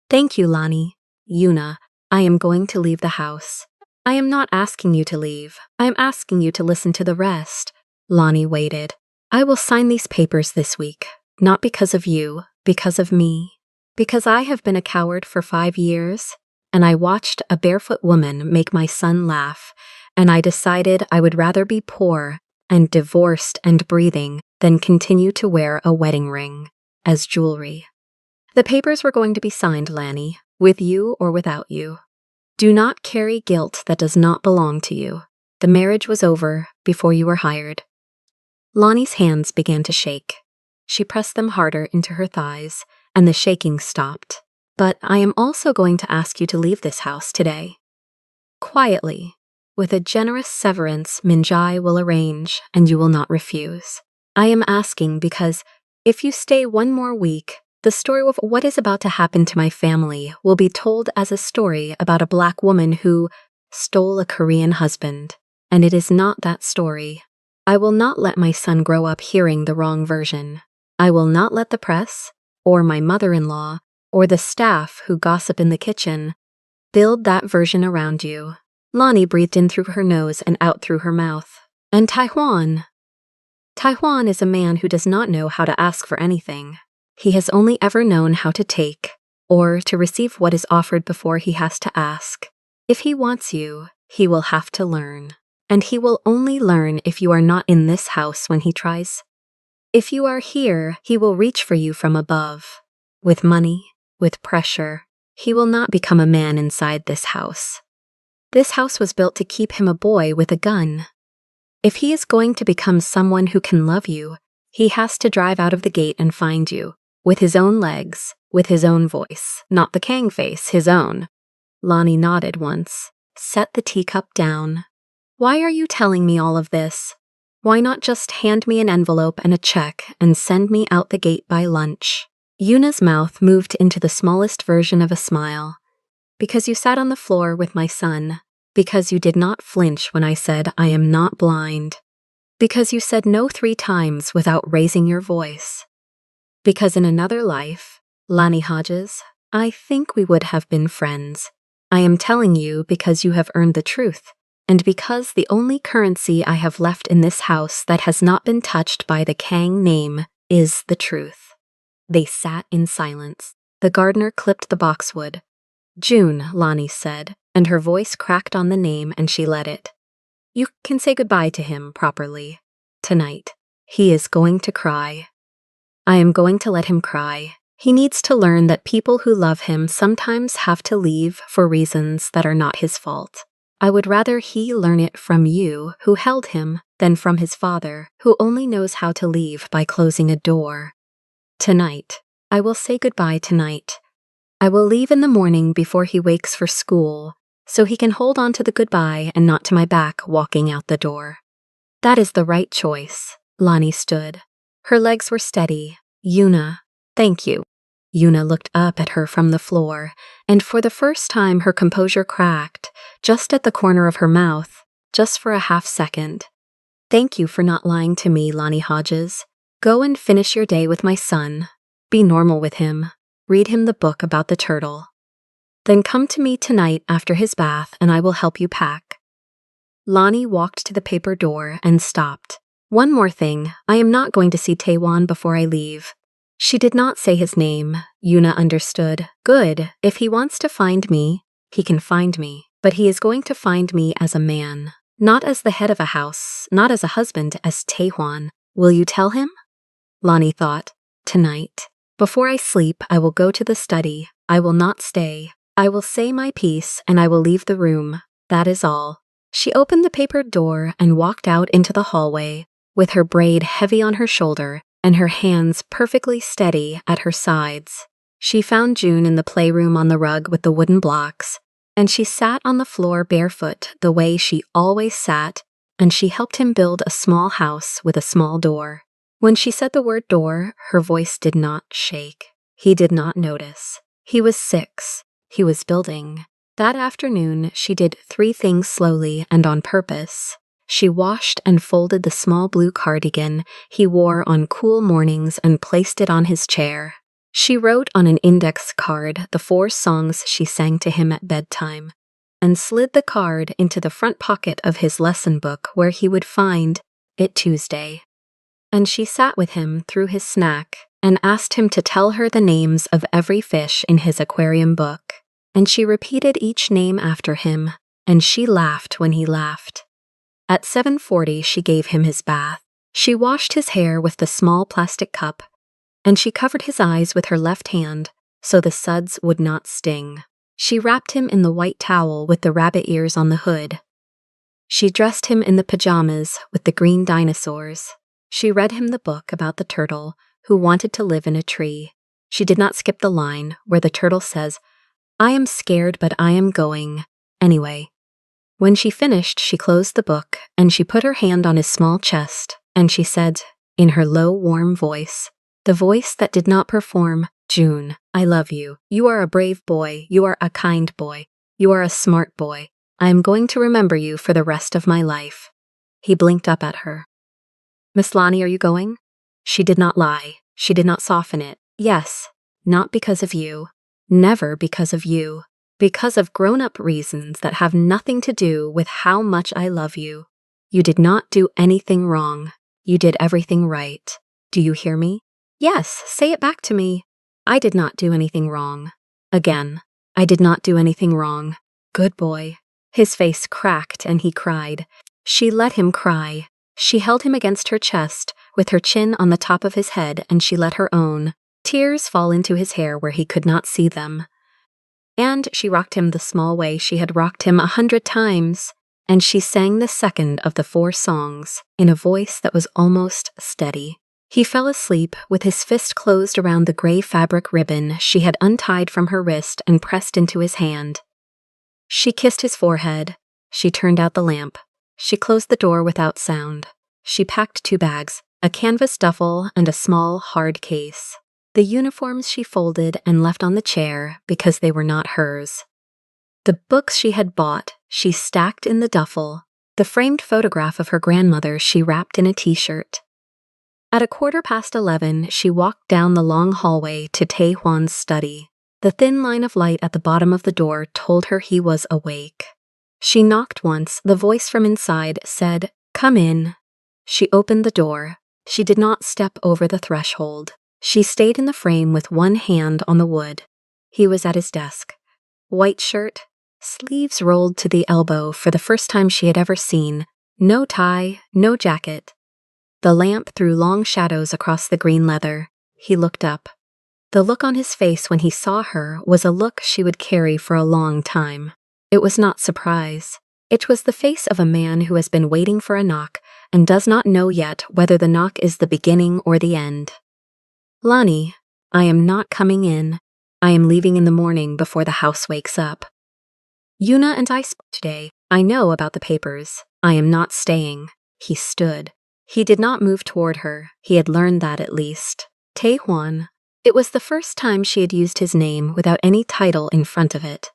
Thank you, Lonnie. Yuna, I am going to leave the house. I am not asking you to leave. I am asking you to listen to the rest. Lonnie waited. I will sign these papers this week, not because of you, because of me. Because I have been a coward for 5 years, and I watched a barefoot woman make my son laugh, and I decided I would rather be poor and divorced and breathing than continue to wear a wedding ring as jewelry. The papers were going to be signed, Lanny, with you or without you. Do not carry guilt that does not belong to you. The marriage was over before you were hired. Lonnie's hands began to shake. She pressed them harder into her thighs, and the shaking stopped. But I am also going to ask you to leave this house today. Quietly, with a generous severance Minjai will arrange, and you will not refuse. I am asking because if you stay 1 more week, the story of what is about to happen to my family will be told as a story about a Black woman who stole a Korean husband, and it is not that story. I will not let my son grow up hearing the wrong version. I will not let the press, or my mother-in-law, or the staff who gossip in the kitchen build that version around you. Lonnie breathed in through her nose and out through her mouth. And Taiwan. Taiwan is a man who does not know how to ask for anything. He has only ever known how to take, or to receive what is offered before he has to ask. If he wants you, he will have to learn. And he will only learn if you are not in this house when he tries. If you are here, he will reach for you from above. With money, with pressure. He will not become a man inside this house. This house was built to keep him a boy with a gun. If he is going to become someone who can love you, he has to drive out of the gate and find you, with his own legs, with his own voice, not the Kang face, his own. Lonnie nodded once. Set the teacup down. Why are you telling me all of this? Why not just hand me an envelope and a check and send me out the gate by lunch? Yuna's mouth moved into the smallest version of a smile. Because you sat on the floor with my son. Because you did not flinch when I said I am not blind. Because you said no 3 times without raising your voice. Because in another life, Lonnie Hodges, I think we would have been friends. I am telling you because you have earned the truth, and because the only currency I have left in this house that has not been touched by the Kang name is the truth. They sat in silence. The gardener clipped the boxwood. June, Lonnie said, and her voice cracked on the name and she let it. You can say goodbye to him properly. Tonight. He is going to cry. I am going to let him cry. He needs to learn that people who love him sometimes have to leave for reasons that are not his fault. I would rather he learn it from you who held him than from his father, who only knows how to leave by closing a door. Tonight. I will say goodbye tonight. I will leave in the morning before he wakes for school, so he can hold on to the goodbye and not to my back walking out the door. That is the right choice. Lonnie stood. Her legs were steady. Yuna, thank you. Yuna looked up at her from the floor, and for the first time her composure cracked, just at the corner of her mouth, just for a half second. Thank you for not lying to me, Lonnie Hodges. Go and finish your day with my son. Be normal with him. Read him the book about the turtle. Then come to me tonight after his bath and I will help you pack. Lonnie walked to the paper door and stopped. One more thing, I am not going to see Taewon before I leave. She did not say his name. Yuna understood. Good, if he wants to find me, he can find me. But he is going to find me as a man. Not as the head of a house, not as a husband, as Taewon. Will you tell him? Lonnie thought. Tonight. Before I sleep, I will go to the study. I will not stay. I will say my piece and I will leave the room. That is all. She opened the papered door and walked out into the hallway, with her braid heavy on her shoulder and her hands perfectly steady at her sides. She found June in the playroom on the rug with the wooden blocks, and she sat on the floor barefoot the way she always sat, and she helped him build a small house with a small door. When she said the word door, her voice did not shake. He did not notice. He was 6. He was building. That afternoon, she did 3 things slowly and on purpose. She washed and folded the small blue cardigan he wore on cool mornings and placed it on his chair. She wrote on an index card the 4 songs she sang to him at bedtime, and slid the card into the front pocket of his lesson book where he would find it Tuesday. And she sat with him through his snack and asked him to tell her the names of every fish in his aquarium book. And she repeated each name after him, and she laughed when he laughed. At 7:40 she gave him his bath. She washed his hair with the small plastic cup, and she covered his eyes with her left hand so the suds would not sting. She wrapped him in the white towel with the rabbit ears on the hood. She dressed him in the pajamas with the green dinosaurs. She read him the book about the turtle who wanted to live in a tree. She did not skip the line where the turtle says, I am scared, but I am going. Anyway. When she finished, she closed the book, and she put her hand on his small chest, and she said, in her low, warm voice, the voice that did not perform, June, I love you. You are a brave boy. You are a kind boy. You are a smart boy. I am going to remember you for the rest of my life. He blinked up at her. Miss Lonnie, are you going? She did not lie. She did not soften it. Yes, not because of you. Never because of you. Because of grown-up reasons that have nothing to do with how much I love you. You did not do anything wrong. You did everything right. Do you hear me? Yes, say it back to me. I did not do anything wrong. Again, I did not do anything wrong. Good boy. His face cracked and he cried. She let him cry. She held him against her chest, with her chin on the top of his head, and she let her own tears fall into his hair where he could not see them. And she rocked him the small way she had rocked him 100 times, and she sang the second of the 4 songs in a voice that was almost steady. He fell asleep with his fist closed around the gray fabric ribbon she had untied from her wrist and pressed into his hand. She kissed his forehead. She turned out the lamp. She closed the door without sound. She packed 2 bags, a canvas duffel and a small, hard case. The uniforms she folded and left on the chair because they were not hers. The books she had bought, she stacked in the duffel. The framed photograph of her grandmother she wrapped in a t-shirt. At 11:15, she walked down the long hallway to Taehwan's study. The thin line of light at the bottom of the door told her he was awake. She knocked once. The voice from inside said, "Come in." She opened the door. She did not step over the threshold. She stayed in the frame with one hand on the wood. He was at his desk. White shirt, sleeves rolled to the elbow for the first time she had ever seen. No tie, no jacket. The lamp threw long shadows across the green leather. He looked up. The look on his face when he saw her was a look she would carry for a long time. It was not surprise. It was the face of a man who has been waiting for a knock, and does not know yet whether the knock is the beginning or the end. Lonnie, I am not coming in. I am leaving in the morning before the house wakes up. Yuna and I spoke today. I know about the papers. I am not staying. He stood. He did not move toward her. He had learned that at least. Taehwan. It was the first time she had used his name without any title in front of it.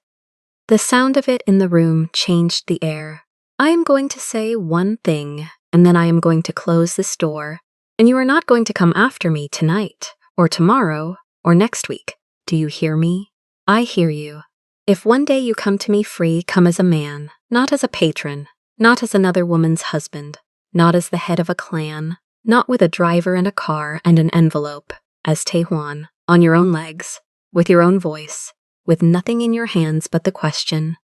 The sound of it in the room changed the air. I am going to say one thing, and then I am going to close this door, and you are not going to come after me tonight, or tomorrow, or next week. Do you hear me? I hear you. If one day you come to me free, come as a man, not as a patron, not as another woman's husband, not as the head of a clan, not with a driver and a car and an envelope, as Taehwan, on your own legs, with your own voice, with nothing in your hands but the question.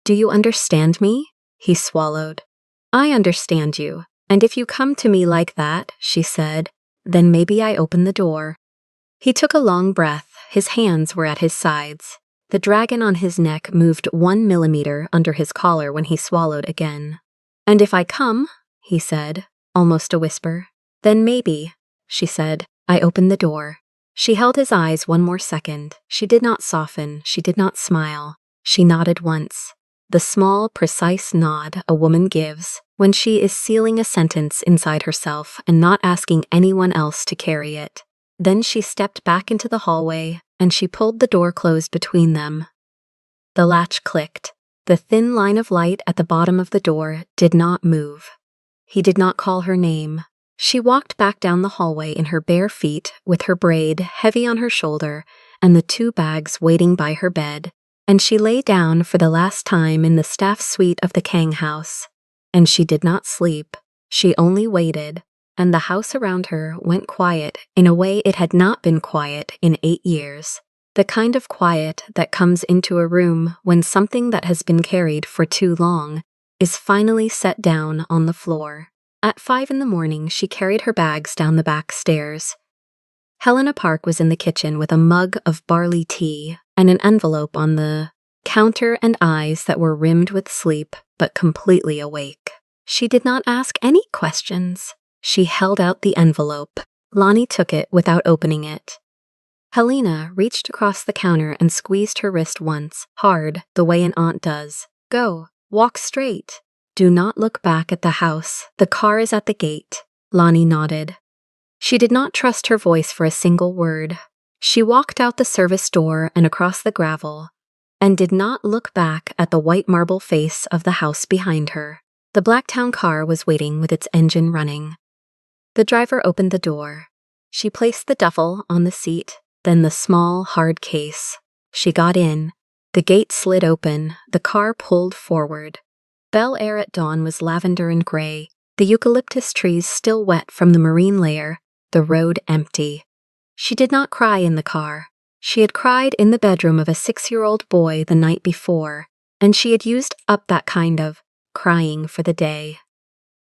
Do you understand me? He swallowed. I understand you, and if you come to me like that, she said, then maybe I open the door. He took a long breath. His hands were at his sides. The dragon on his neck moved 1 millimeter under his collar when he swallowed again. And if I come, he said, almost a whisper, then maybe, she said, I open the door. She held his eyes one more second. She did not soften. She did not smile. She nodded once. The small, precise nod a woman gives when she is sealing a sentence inside herself and not asking anyone else to carry it. Then she stepped back into the hallway, and she pulled the door closed between them. The latch clicked. The thin line of light at the bottom of the door did not move. He did not call her name. She walked back down the hallway in her bare feet, with her braid heavy on her shoulder and the 2 bags waiting by her bed, and she lay down for the last time in the staff suite of the Kang house. And she did not sleep. She only waited, and the house around her went quiet in a way it had not been quiet in 8 years. The kind of quiet that comes into a room when something that has been carried for too long is finally set down on the floor. At 5 in the morning, she carried her bags down the back stairs. Helena Park was in the kitchen with a mug of barley tea and an envelope on the counter and eyes that were rimmed with sleep but completely awake. She did not ask any questions. She held out the envelope. Lonnie took it without opening it. Helena reached across the counter and squeezed her wrist once, hard, the way an aunt does. Go. Walk straight. Do not look back at the house. The car is at the gate. Lonnie nodded. She did not trust her voice for a single word. She walked out the service door and across the gravel, and did not look back at the white marble face of the house behind her. The Blacktown car was waiting with its engine running. The driver opened the door. She placed the duffel on the seat, then the small, hard case. She got in. The gate slid open. The car pulled forward. Bel Air at dawn was lavender and gray, the eucalyptus trees still wet from the marine layer, the road empty. She did not cry in the car. She had cried in the bedroom of a 6-year-old boy the night before, and she had used up that kind of crying for the day.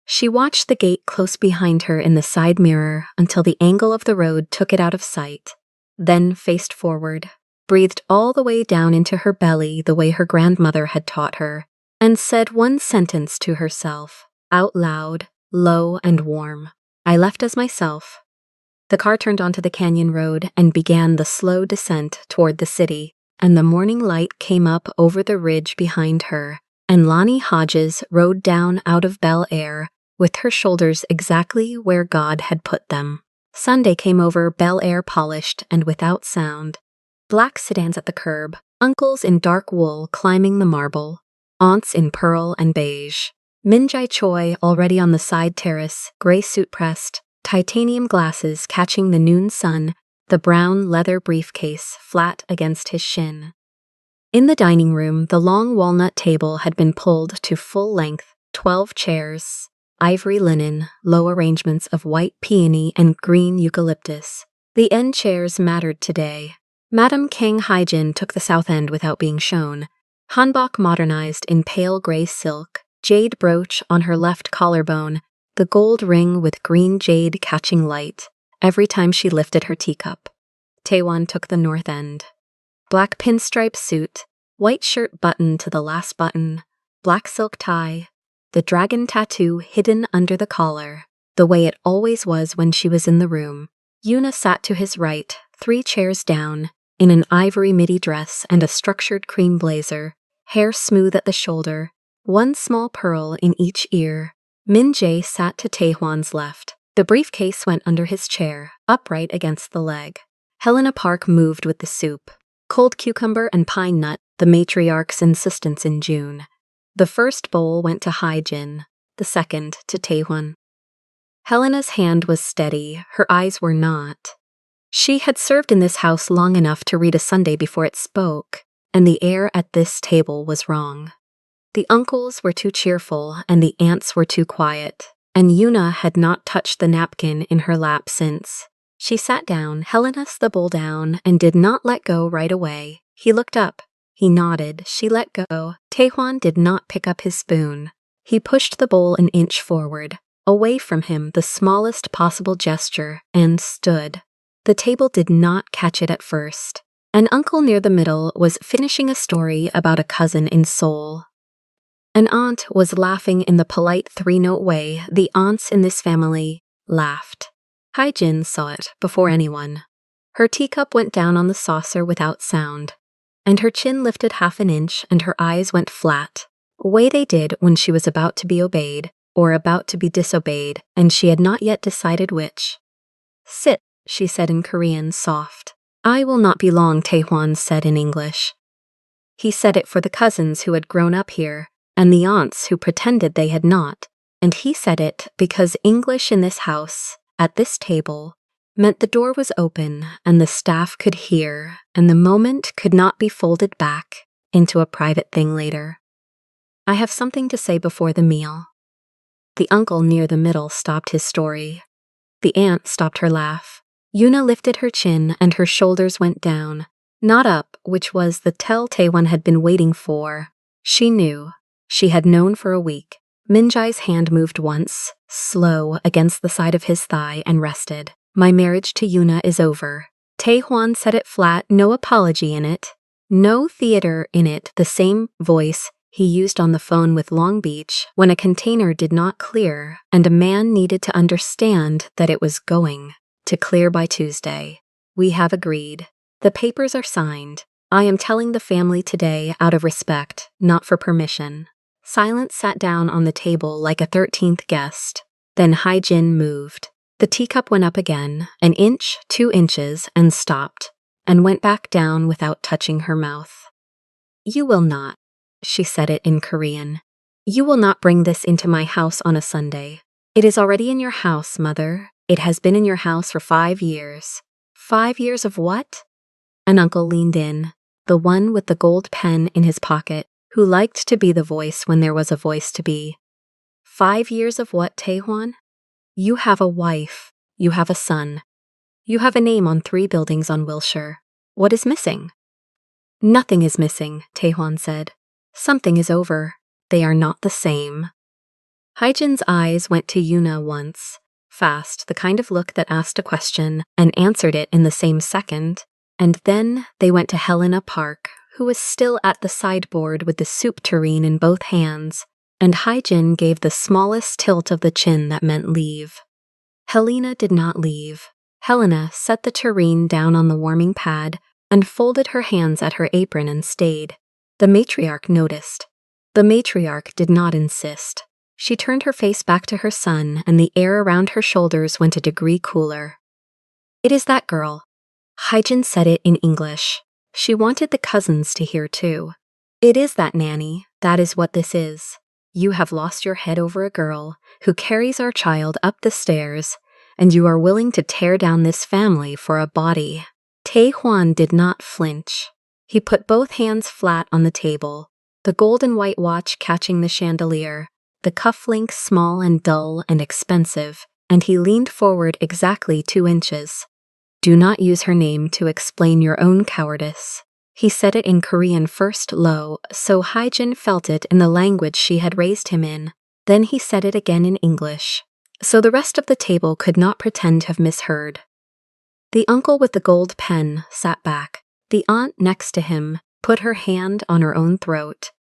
She watched the gate close behind her in the side mirror until the angle of the road took it out of sight, then faced forward, breathed all the way down into her belly the way her grandmother had taught her, and said one sentence to herself, out loud, low and warm. I left as myself. The car turned onto the canyon road and began the slow descent toward the city, and the morning light came up over the ridge behind her, and Lonnie Hodges rode down out of Bel Air with her shoulders exactly where God had put them. Sunday came over Bel Air polished and without sound. Black sedans at the curb, uncles in dark wool climbing the marble, aunts in pearl and beige. Min Jai Choi already on the side terrace, gray suit pressed, titanium glasses catching the noon sun, the brown leather briefcase flat against his shin. In the dining room, the long walnut table had been pulled to full length, 12 chairs, ivory linen, low arrangements of white peony and green eucalyptus. The end chairs mattered today. Madame Kang Haijin took the south end without being shown. Hanbok modernized in pale gray silk, jade brooch on her left collarbone, the gold ring with green jade catching light every time she lifted her teacup. Taewan took the north end. Black pinstripe suit, white shirt buttoned to the last button, black silk tie, the dragon tattoo hidden under the collar, the way it always was when she was in the room. Yuna sat to his right, 3 chairs down, in an ivory midi dress and a structured cream blazer, hair smooth at the shoulder, 1 small pearl in each ear. Min Jae sat to Taehwan's left. The briefcase went under his chair, upright against the leg. Helena Park moved with the soup. Cold cucumber and pine nut, the matriarch's insistence in June. The first bowl went to Haijin, the second to Taehwan. Helena's hand was steady, her eyes were not. She had served in this house long enough to read a Sunday before it spoke, and the air at this table was wrong. The uncles were too cheerful and the aunts were too quiet, and Yuna had not touched the napkin in her lap since. She sat down, Helena set the bowl down, and did not let go right away. He looked up. He nodded. She let go. Taehwan did not pick up his spoon. He pushed the bowl an inch forward, away from him the smallest possible gesture, and stood. The table did not catch it at first. An uncle near the middle was finishing a story about a cousin in Seoul. An aunt was laughing in the polite 3-note way the aunts in this family laughed. Haijin saw it before anyone. Her teacup went down on the saucer without sound, and her chin lifted half an inch and her eyes went flat, way they did when she was about to be obeyed or about to be disobeyed, and she had not yet decided which. "Sit," she said in Korean, soft. "I will not be long," Taehwan said in English. He said it for the cousins who had grown up here, and the aunts who pretended they had not, and he said it because English in this house, at this table, meant the door was open and the staff could hear, and the moment could not be folded back into a private thing later. "I have something to say before the meal." The uncle near the middle stopped his story. The aunt stopped her laugh. Yuna lifted her chin and her shoulders went down, not up, which was the tell Taewon had been waiting for. She knew. She had known for a week. Minjai's hand moved once, slow, against the side of his thigh and rested. "My marriage to Yuna is over." Taehwan said it flat, no apology in it, no theater in it, the same voice he used on the phone with Long Beach when a container did not clear and a man needed to understand that it was going to clear by Tuesday. "We have agreed. The papers are signed. I am telling the family today out of respect, not for permission." Silence sat down on the table like a 13th guest. Then Haijin moved. The teacup went up again, an inch, 2 inches, and stopped, and went back down without touching her mouth. "You will not," she said it in Korean. "You will not bring this into my house on a Sunday. It is already in your house, Mother. It has been in your house for 5 years. 5 years of what?" An uncle leaned in, the one with the gold pen in his pocket, who liked to be the voice when there was a voice to be. "5 years of what, Taehwan? You have a wife. You have a son. You have a name on 3 buildings on Wilshire. What is missing?" "Nothing is missing," Taehwan said. "Something is over. They are not the same." Haijin's eyes went to Yuna once, fast, the kind of look that asked a question and answered it in the same second, and then they went to Helena Park, who was still at the sideboard with the soup tureen in both hands, and Haijin gave the smallest tilt of the chin that meant leave. Helena did not leave. Helena set the tureen down on the warming pad and folded her hands at her apron and stayed. The matriarch noticed. The matriarch did not insist. She turned her face back to her son, and the air around her shoulders went a degree cooler. "It is that girl." Haijin said it in English. She wanted the cousins to hear too. "It is that Nanny. That is what this is. You have lost your head over a girl who carries our child up the stairs, and you are willing to tear down this family for a body." Taehwan did not flinch. He put both hands flat on the table, the gold and white watch catching the chandelier, the cufflinks small and dull and expensive, and he leaned forward exactly 2 inches. "Do not use her name to explain your own cowardice." He said it in Korean first low, so Haijin felt it in the language she had raised him in. Then he said it again in English, so the rest of the table could not pretend to have misheard. The uncle with the gold pen sat back. The aunt next to him put her hand on her own throat.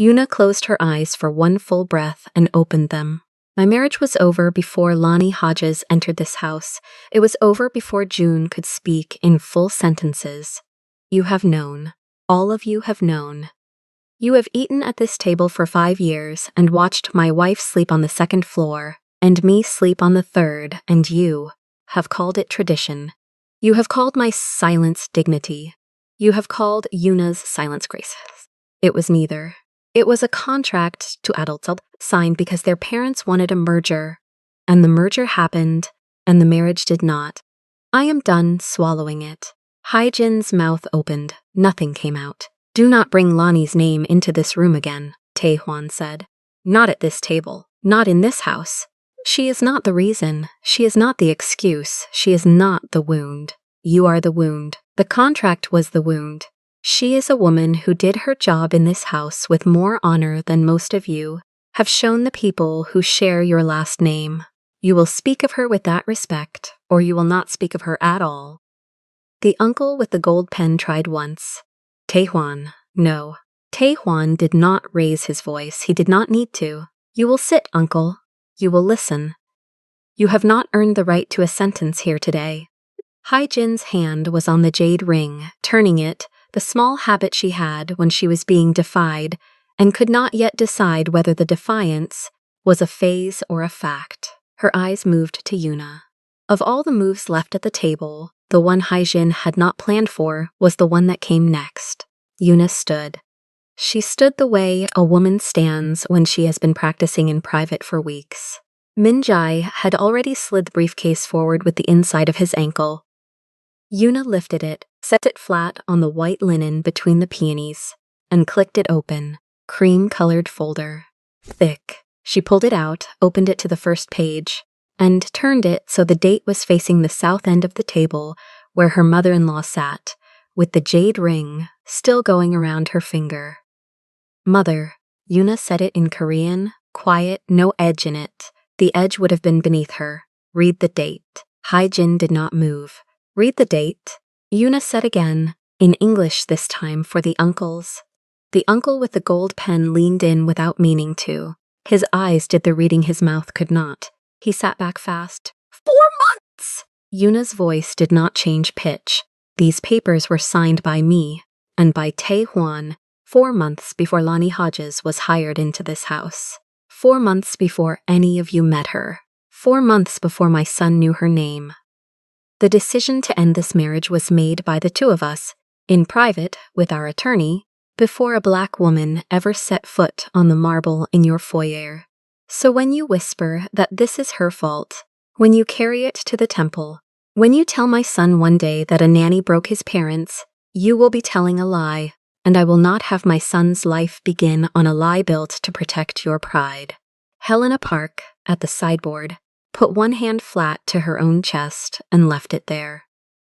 Yuna closed her eyes for one full breath and opened them. My marriage was over before Lonnie Hodges entered this house. It was over before June could speak in full sentences. You have known. All of you have known. You have eaten at this table for 5 years and watched my wife sleep on the 2nd floor and me sleep on the 3rd, and you have called it tradition. You have called my silence dignity. You have called Yuna's silence grace. It was neither. It was a contract to adults signed because their parents wanted a merger, and the merger happened, and the marriage did not. I am done swallowing it. Haijin's mouth opened. Nothing came out. Do not bring Lonnie's name into this room again, Taehwan said. Not at this table. Not in this house. She is not the reason. She is not the excuse. She is not the wound. You are the wound. The contract was the wound. She is a woman who did her job in this house with more honor than most of you have shown the people who share your last name. You will speak of her with that respect, or you will not speak of her at all. The uncle with the gold pen tried once. Taehwan, no. Taehwan did not raise his voice. He did not need to. You will sit, uncle. You will listen. You have not earned the right to a sentence here today. Haijin's hand was on the jade ring, turning it, the small habit she had when she was being defied, and could not yet decide whether the defiance was a phase or a fact. Her eyes moved to Yuna. Of all the moves left at the table, the one Haijin had not planned for was the one that came next. Yuna stood. She stood the way a woman stands when she has been practicing in private for weeks. Minjai had already slid the briefcase forward with the inside of his ankle. Yuna lifted it, set it flat on the white linen between the peonies, and clicked it open. Cream-colored folder. Thick. She pulled it out, opened it to the first page, and turned it so the date was facing the south end of the table where her mother-in-law sat, with the jade ring still going around her finger. Mother, Yuna said it in Korean, quiet, no edge in it. The edge would have been beneath her. Read the date. Haijin did not move. Read the date. Yuna said again, in English this time for the uncles. The uncle with the gold pen leaned in without meaning to. His eyes did the reading his mouth could not. He sat back fast. 4 months! Yuna's voice did not change pitch. These papers were signed by me, and by Taehwan, 4 months before Lonnie Hodges was hired into this house. 4 months before any of you met her. 4 months before my son knew her name. The decision to end this marriage was made by the two of us, in private with our attorney, before a black woman ever set foot on the marble in your foyer. So when you whisper that this is her fault, when you carry it to the temple, when you tell my son one day that a nanny broke his parents, you will be telling a lie, and I will not have my son's life begin on a lie built to protect your pride. Helena Park, at the sideboard, put one hand flat to her own chest and left it there.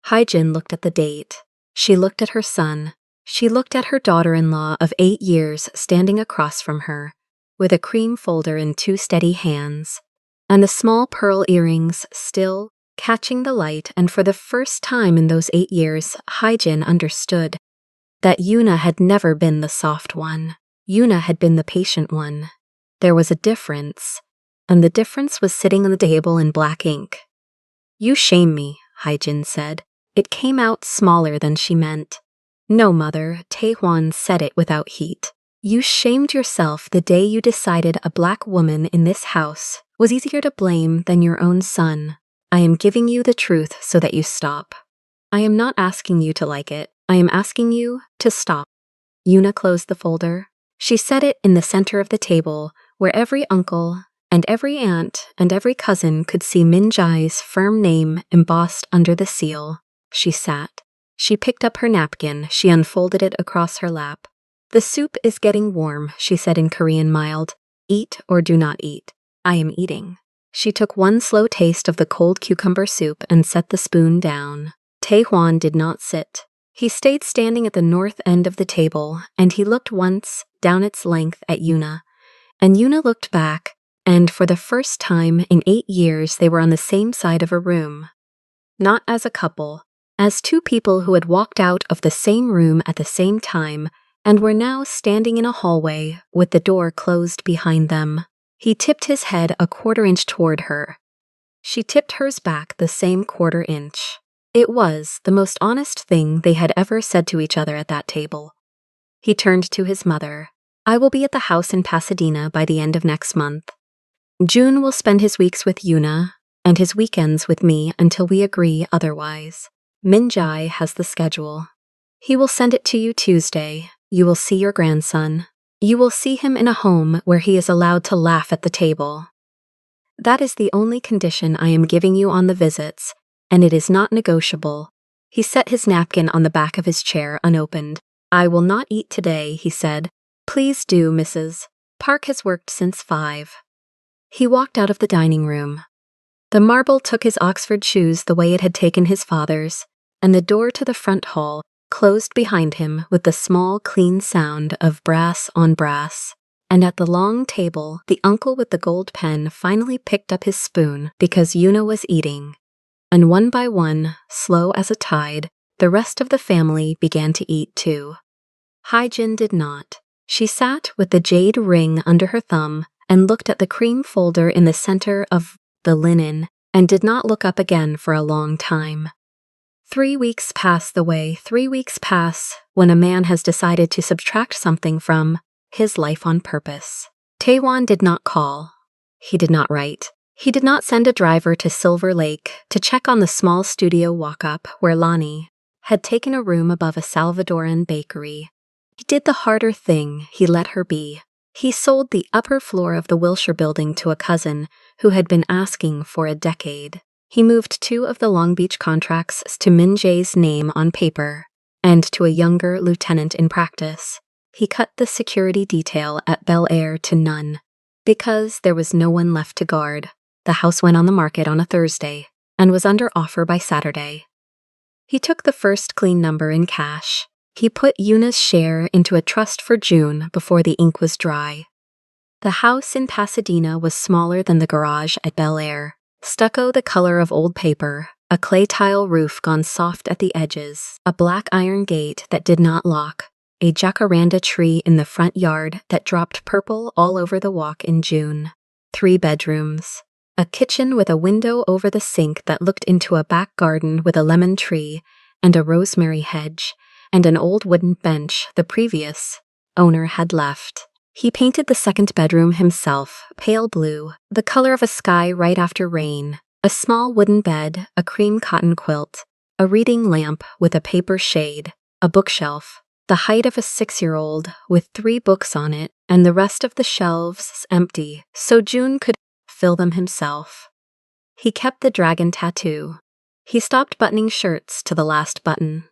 Haijin looked at the date. She looked at her son. She looked at her daughter-in-law of 8 years standing across from her, with a cream folder in 2 steady hands, and the small pearl earrings still catching the light, and for the first time in those 8 years, Haijin understood that Yuna had never been the soft one. Yuna had been the patient one. There was a difference, and the difference was sitting on the table in black ink. You shame me, Haijin said. It came out smaller than she meant. No, mother, Taehwan said it without heat. You shamed yourself the day you decided a black woman in this house was easier to blame than your own son. I am giving you the truth so that you stop. I am not asking you to like it. I am asking you to stop. Yuna closed the folder. She set it in the center of the table, where every uncle and every aunt and every cousin could see Minjai's firm name embossed under the seal. She sat. She picked up her napkin. She unfolded it across her lap. The soup is getting warm, she said in Korean mild. Eat or do not eat. I am eating. She took one slow taste of the cold cucumber soup and set the spoon down. Taehwan did not sit. He stayed standing at the north end of the table, and he looked once down its length at Yuna. And Yuna looked back, and for the first time in 8 years they were on the same side of a room. Not as a couple, as two people who had walked out of the same room at the same time and were now standing in a hallway with the door closed behind them. He tipped his head a quarter-inch toward her. She tipped hers back the same quarter-inch. It was the most honest thing they had ever said to each other at that table. He turned to his mother. "I will be at the house in Pasadena by the end of next month. June will spend his weeks with Yuna and his weekends with me until we agree otherwise. Minjai has the schedule. He will send it to you Tuesday. You will see your grandson. You will see him in a home where he is allowed to laugh at the table. That is the only condition I am giving you on the visits, and it is not negotiable." He set his napkin on the back of his chair unopened. "I will not eat today," he said. "Please do, Mrs. Park has worked since 5. He walked out of the dining room. The marble took his Oxford shoes the way it had taken his father's, and the door to the front hall closed behind him with the small, clean sound of brass on brass. And at the long table, the uncle with the gold pen finally picked up his spoon because Yuna was eating. And one by one, slow as a tide, the rest of the family began to eat too. Hyjin did not. She sat with the jade ring under her thumb and looked at the cream folder in the center of the linen and did not look up again for a long time. 3 weeks pass the way 3 weeks pass when a man has decided to subtract something from his life on purpose. Taewon did not call. He did not write. He did not send a driver to Silver Lake to check on the small studio walk-up where Lani had taken a room above a Salvadoran bakery. He did the harder thing. He let her be. He sold the upper floor of the Wilshire building to a cousin who had been asking for a decade. He moved 2 of the Long Beach contracts to Min Jae's name on paper and to a younger lieutenant in practice. He cut the security detail at Bel Air to none. Because there was no one left to guard, the house went on the market on a Thursday and was under offer by Saturday. He took the first clean number in cash. He put Yuna's share into a trust for June before the ink was dry. The house in Pasadena was smaller than the garage at Bel Air. Stucco the color of old paper, a clay tile roof gone soft at the edges, a black iron gate that did not lock, a jacaranda tree in the front yard that dropped purple all over the walk in June. 3 bedrooms. A kitchen with a window over the sink that looked into a back garden with a lemon tree and a rosemary hedge, and an old wooden bench the previous owner had left. He painted the second bedroom himself, pale blue, the color of a sky right after rain, a small wooden bed, a cream cotton quilt, a reading lamp with a paper shade, a bookshelf, the height of a 6-year-old with 3 books on it, and the rest of the shelves empty, so June could fill them himself. He kept the dragon tattoo. He stopped buttoning shirts to the last button.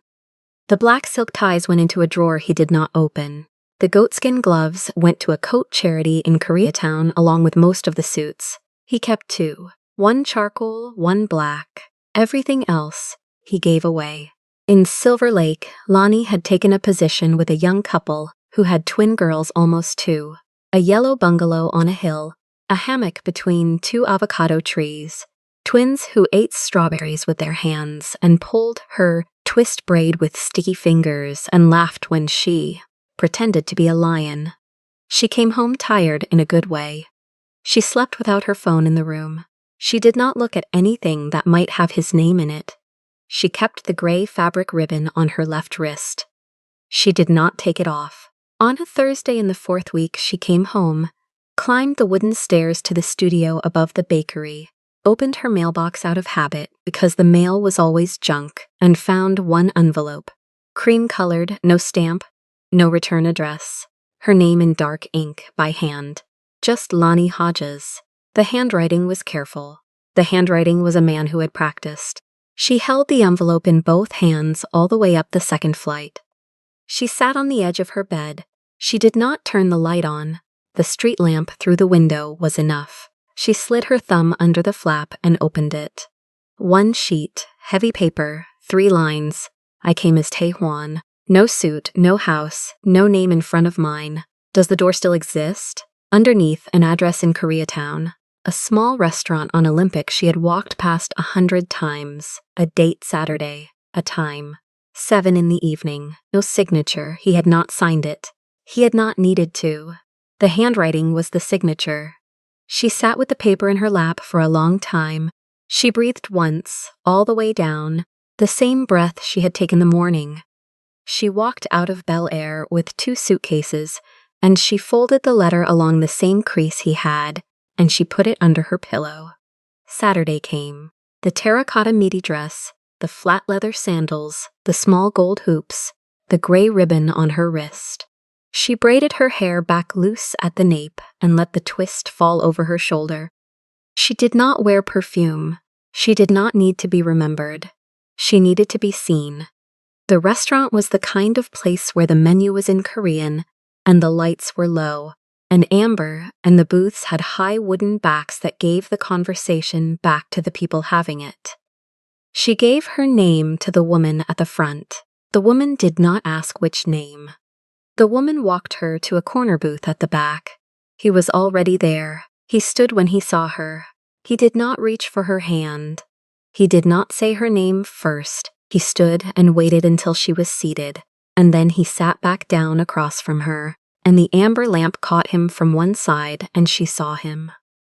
The black silk ties went into a drawer he did not open. The goatskin gloves went to a coat charity in Koreatown along with most of the suits. He kept 2, 1 charcoal, 1 black. Everything else he gave away. In Silver Lake, Lani had taken a position with a young couple who had twin girls almost 2, a yellow bungalow on a hill, a hammock between 2 avocado trees, twins who ate strawberries with their hands and pulled her twist braid with sticky fingers and laughed when she pretended to be a lion. She came home tired in a good way. She slept without her phone in the room. She did not look at anything that might have his name in it. She kept the gray fabric ribbon on her left wrist. She did not take it off. On a Thursday in the 4th week, she came home, climbed the wooden stairs to the studio above the bakery, opened her mailbox out of habit because the mail was always junk, and found 1 envelope. Cream-colored, no stamp, no return address. Her name in dark ink, by hand. Just Lani Hodges. The handwriting was careful. The handwriting was a man who had practiced. She held the envelope in both hands all the way up the 2nd flight. She sat on the edge of her bed. She did not turn the light on. The street lamp through the window was enough. She slid her thumb under the flap and opened it. 1 sheet, heavy paper, 3 lines. I came as Taewon. No suit, no house, no name in front of mine. Does the door still exist? Underneath, an address in Koreatown. A small restaurant on Olympic she had walked past 100 times. A date Saturday. A time 7 in the evening. No signature. He had not signed it. He had not needed to. The handwriting was the signature. She sat with the paper in her lap for a long time. She breathed once, all the way down, the same breath she had taken the morning. She walked out of Bel Air with 2 suitcases, and she folded the letter along the same crease he had, and she put it under her pillow. Saturday came. The terracotta midi dress, the flat leather sandals, the small gold hoops, the gray ribbon on her wrist. She braided her hair back loose at the nape and let the twist fall over her shoulder. She did not wear perfume. She did not need to be remembered. She needed to be seen. The restaurant was the kind of place where the menu was in Korean and the lights were low, and amber, and the booths had high wooden backs that gave the conversation back to the people having it. She gave her name to the woman at the front. The woman did not ask which name. The woman walked her to a corner booth at the back. He was already there. He stood when he saw her. He did not reach for her hand. He did not say her name first. He stood and waited until she was seated, and then he sat back down across from her, and the amber lamp caught him from one side, and she saw him.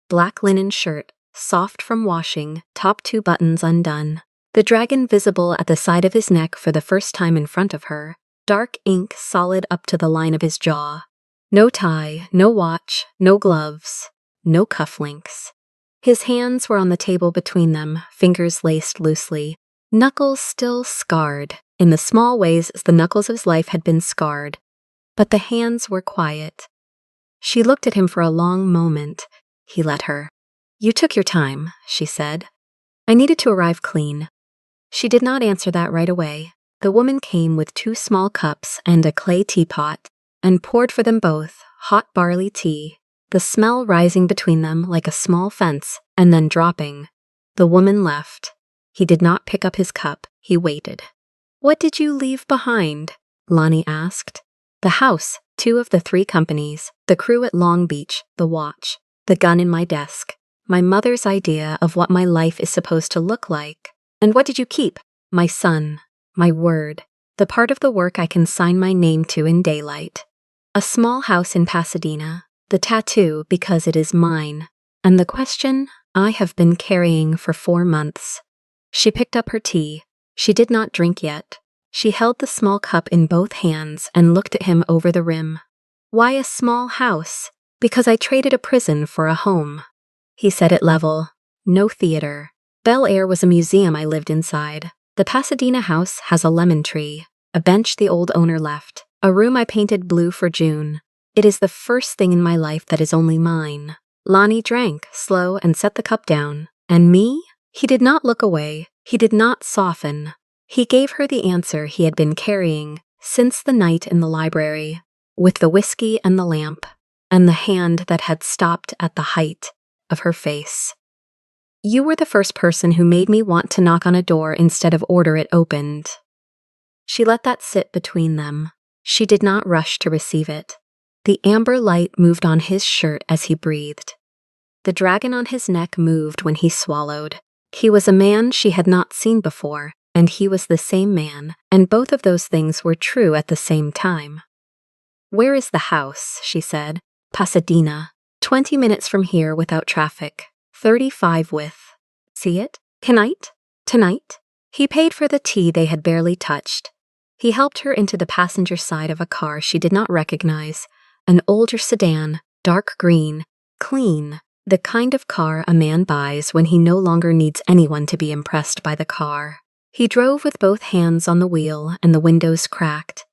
Black linen shirt, soft from washing, top 2 buttons undone. The dragon visible at the side of his neck for the first time in front of her. Dark ink solid up to the line of his jaw. No tie, no watch, no gloves, no cufflinks. His hands were on the table between them, fingers laced loosely, knuckles still scarred, in the small ways as the knuckles of his life had been scarred, but the hands were quiet. She looked at him for a long moment. He let her. "You took your time," she said. "I needed to arrive clean." She did not answer that right away. The woman came with 2 small cups and a clay teapot, and poured for them both hot barley tea, the smell rising between them like a small fence, and then dropping. The woman left. He did not pick up his cup. He waited. "What did you leave behind?" Lonnie asked. "The house, 2 of the 3 companies, the crew at Long Beach, the watch, the gun in my desk, my mother's idea of what my life is supposed to look like." "And what did you keep?" "My son. My word, the part of the work I can sign my name to in daylight. A small house in Pasadena, the tattoo because it is mine, and the question I have been carrying for 4 months. She picked up her tea. She did not drink yet. She held the small cup in both hands and looked at him over the rim. "Why a small house?" "Because I traded a prison for a home." He said it level. "No theater. Bel Air was a museum I lived inside. The Pasadena house has a lemon tree, a bench the old owner left, a room I painted blue for June. It is the first thing in my life that is only mine." Lonnie drank, slow, and set the cup down. "And me?" He did not look away. He did not soften. He gave her the answer he had been carrying since the night in the library, with the whiskey and the lamp, and the hand that had stopped at the height of her face. "You were the first person who made me want to knock on a door instead of order it opened." She let that sit between them. She did not rush to receive it. The amber light moved on his shirt as he breathed. The dragon on his neck moved when he swallowed. He was a man she had not seen before, and he was the same man, and both of those things were true at the same time. "Where is the house?" she said. "Pasadena. 20 minutes from here without traffic. 35 with. See it? Tonight? Tonight?" He paid for the tea they had barely touched. He helped her into the passenger side of a car she did not recognize, an older sedan, dark green, clean, the kind of car a man buys when he no longer needs anyone to be impressed by the car. He drove with both hands on the wheel and the windows cracked.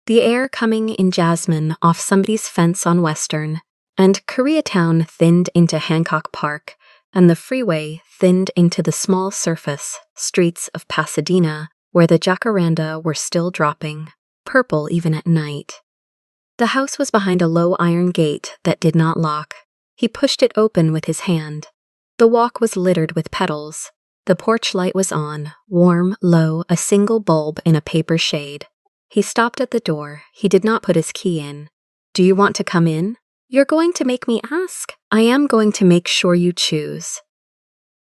The air coming in jasmine off somebody's fence on Western, and Koreatown thinned into Hancock Park, and the freeway thinned into the small surface streets of Pasadena, where the jacaranda were still dropping, purple even at night. The house was behind a low iron gate that did not lock. He pushed it open with his hand. The walk was littered with petals. The porch light was on, warm, low, a single bulb in a paper shade. He stopped at the door. He did not put his key in. "Do you want to come in?" "You're going to make me ask." "I am going to make sure you choose."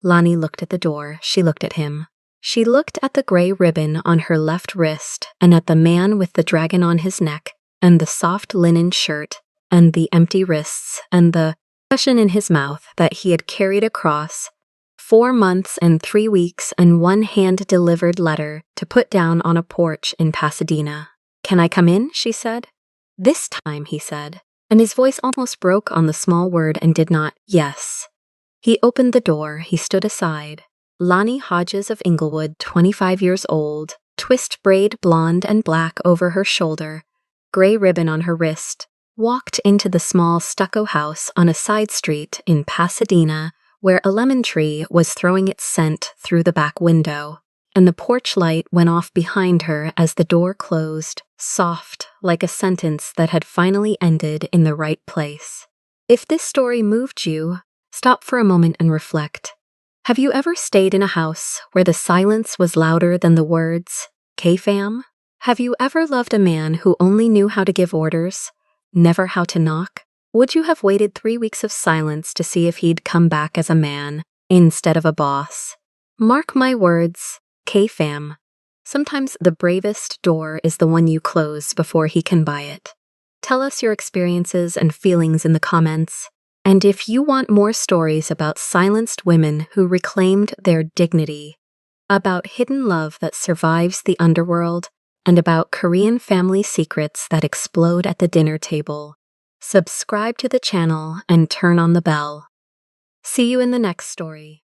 Lonnie looked at the door. She looked at him. She looked at the gray ribbon on her left wrist and at the man with the dragon on his neck and the soft linen shirt and the empty wrists and the cushion in his mouth that he had carried across 4 months and 3 weeks and one hand-delivered letter to put down on a porch in Pasadena. "Can I come in?" she said. "This time," he said, and his voice almost broke on the small word and did not. "Yes." He opened the door. He stood aside. Lonnie Hodges of Inglewood, 25 years old, twist braid blonde and black over her shoulder, gray ribbon on her wrist, walked into the small stucco house on a side street in Pasadena where a lemon tree was throwing its scent through the back window, and the porch light went off behind her as the door closed, soft, like a sentence that had finally ended in the right place. If this story moved you, stop for a moment and reflect. Have you ever stayed in a house where the silence was louder than the words? K-fam? Have you ever loved a man who only knew how to give orders, never how to knock? Would you have waited 3 weeks of silence to see if he'd come back as a man instead of a boss? Mark my words, K-fam. Sometimes the bravest door is the one you close before he can buy it. Tell us your experiences and feelings in the comments. And if you want more stories about silenced women who reclaimed their dignity, about hidden love that survives the underworld, and about Korean family secrets that explode at the dinner table, subscribe to the channel and turn on the bell. See you in the next story.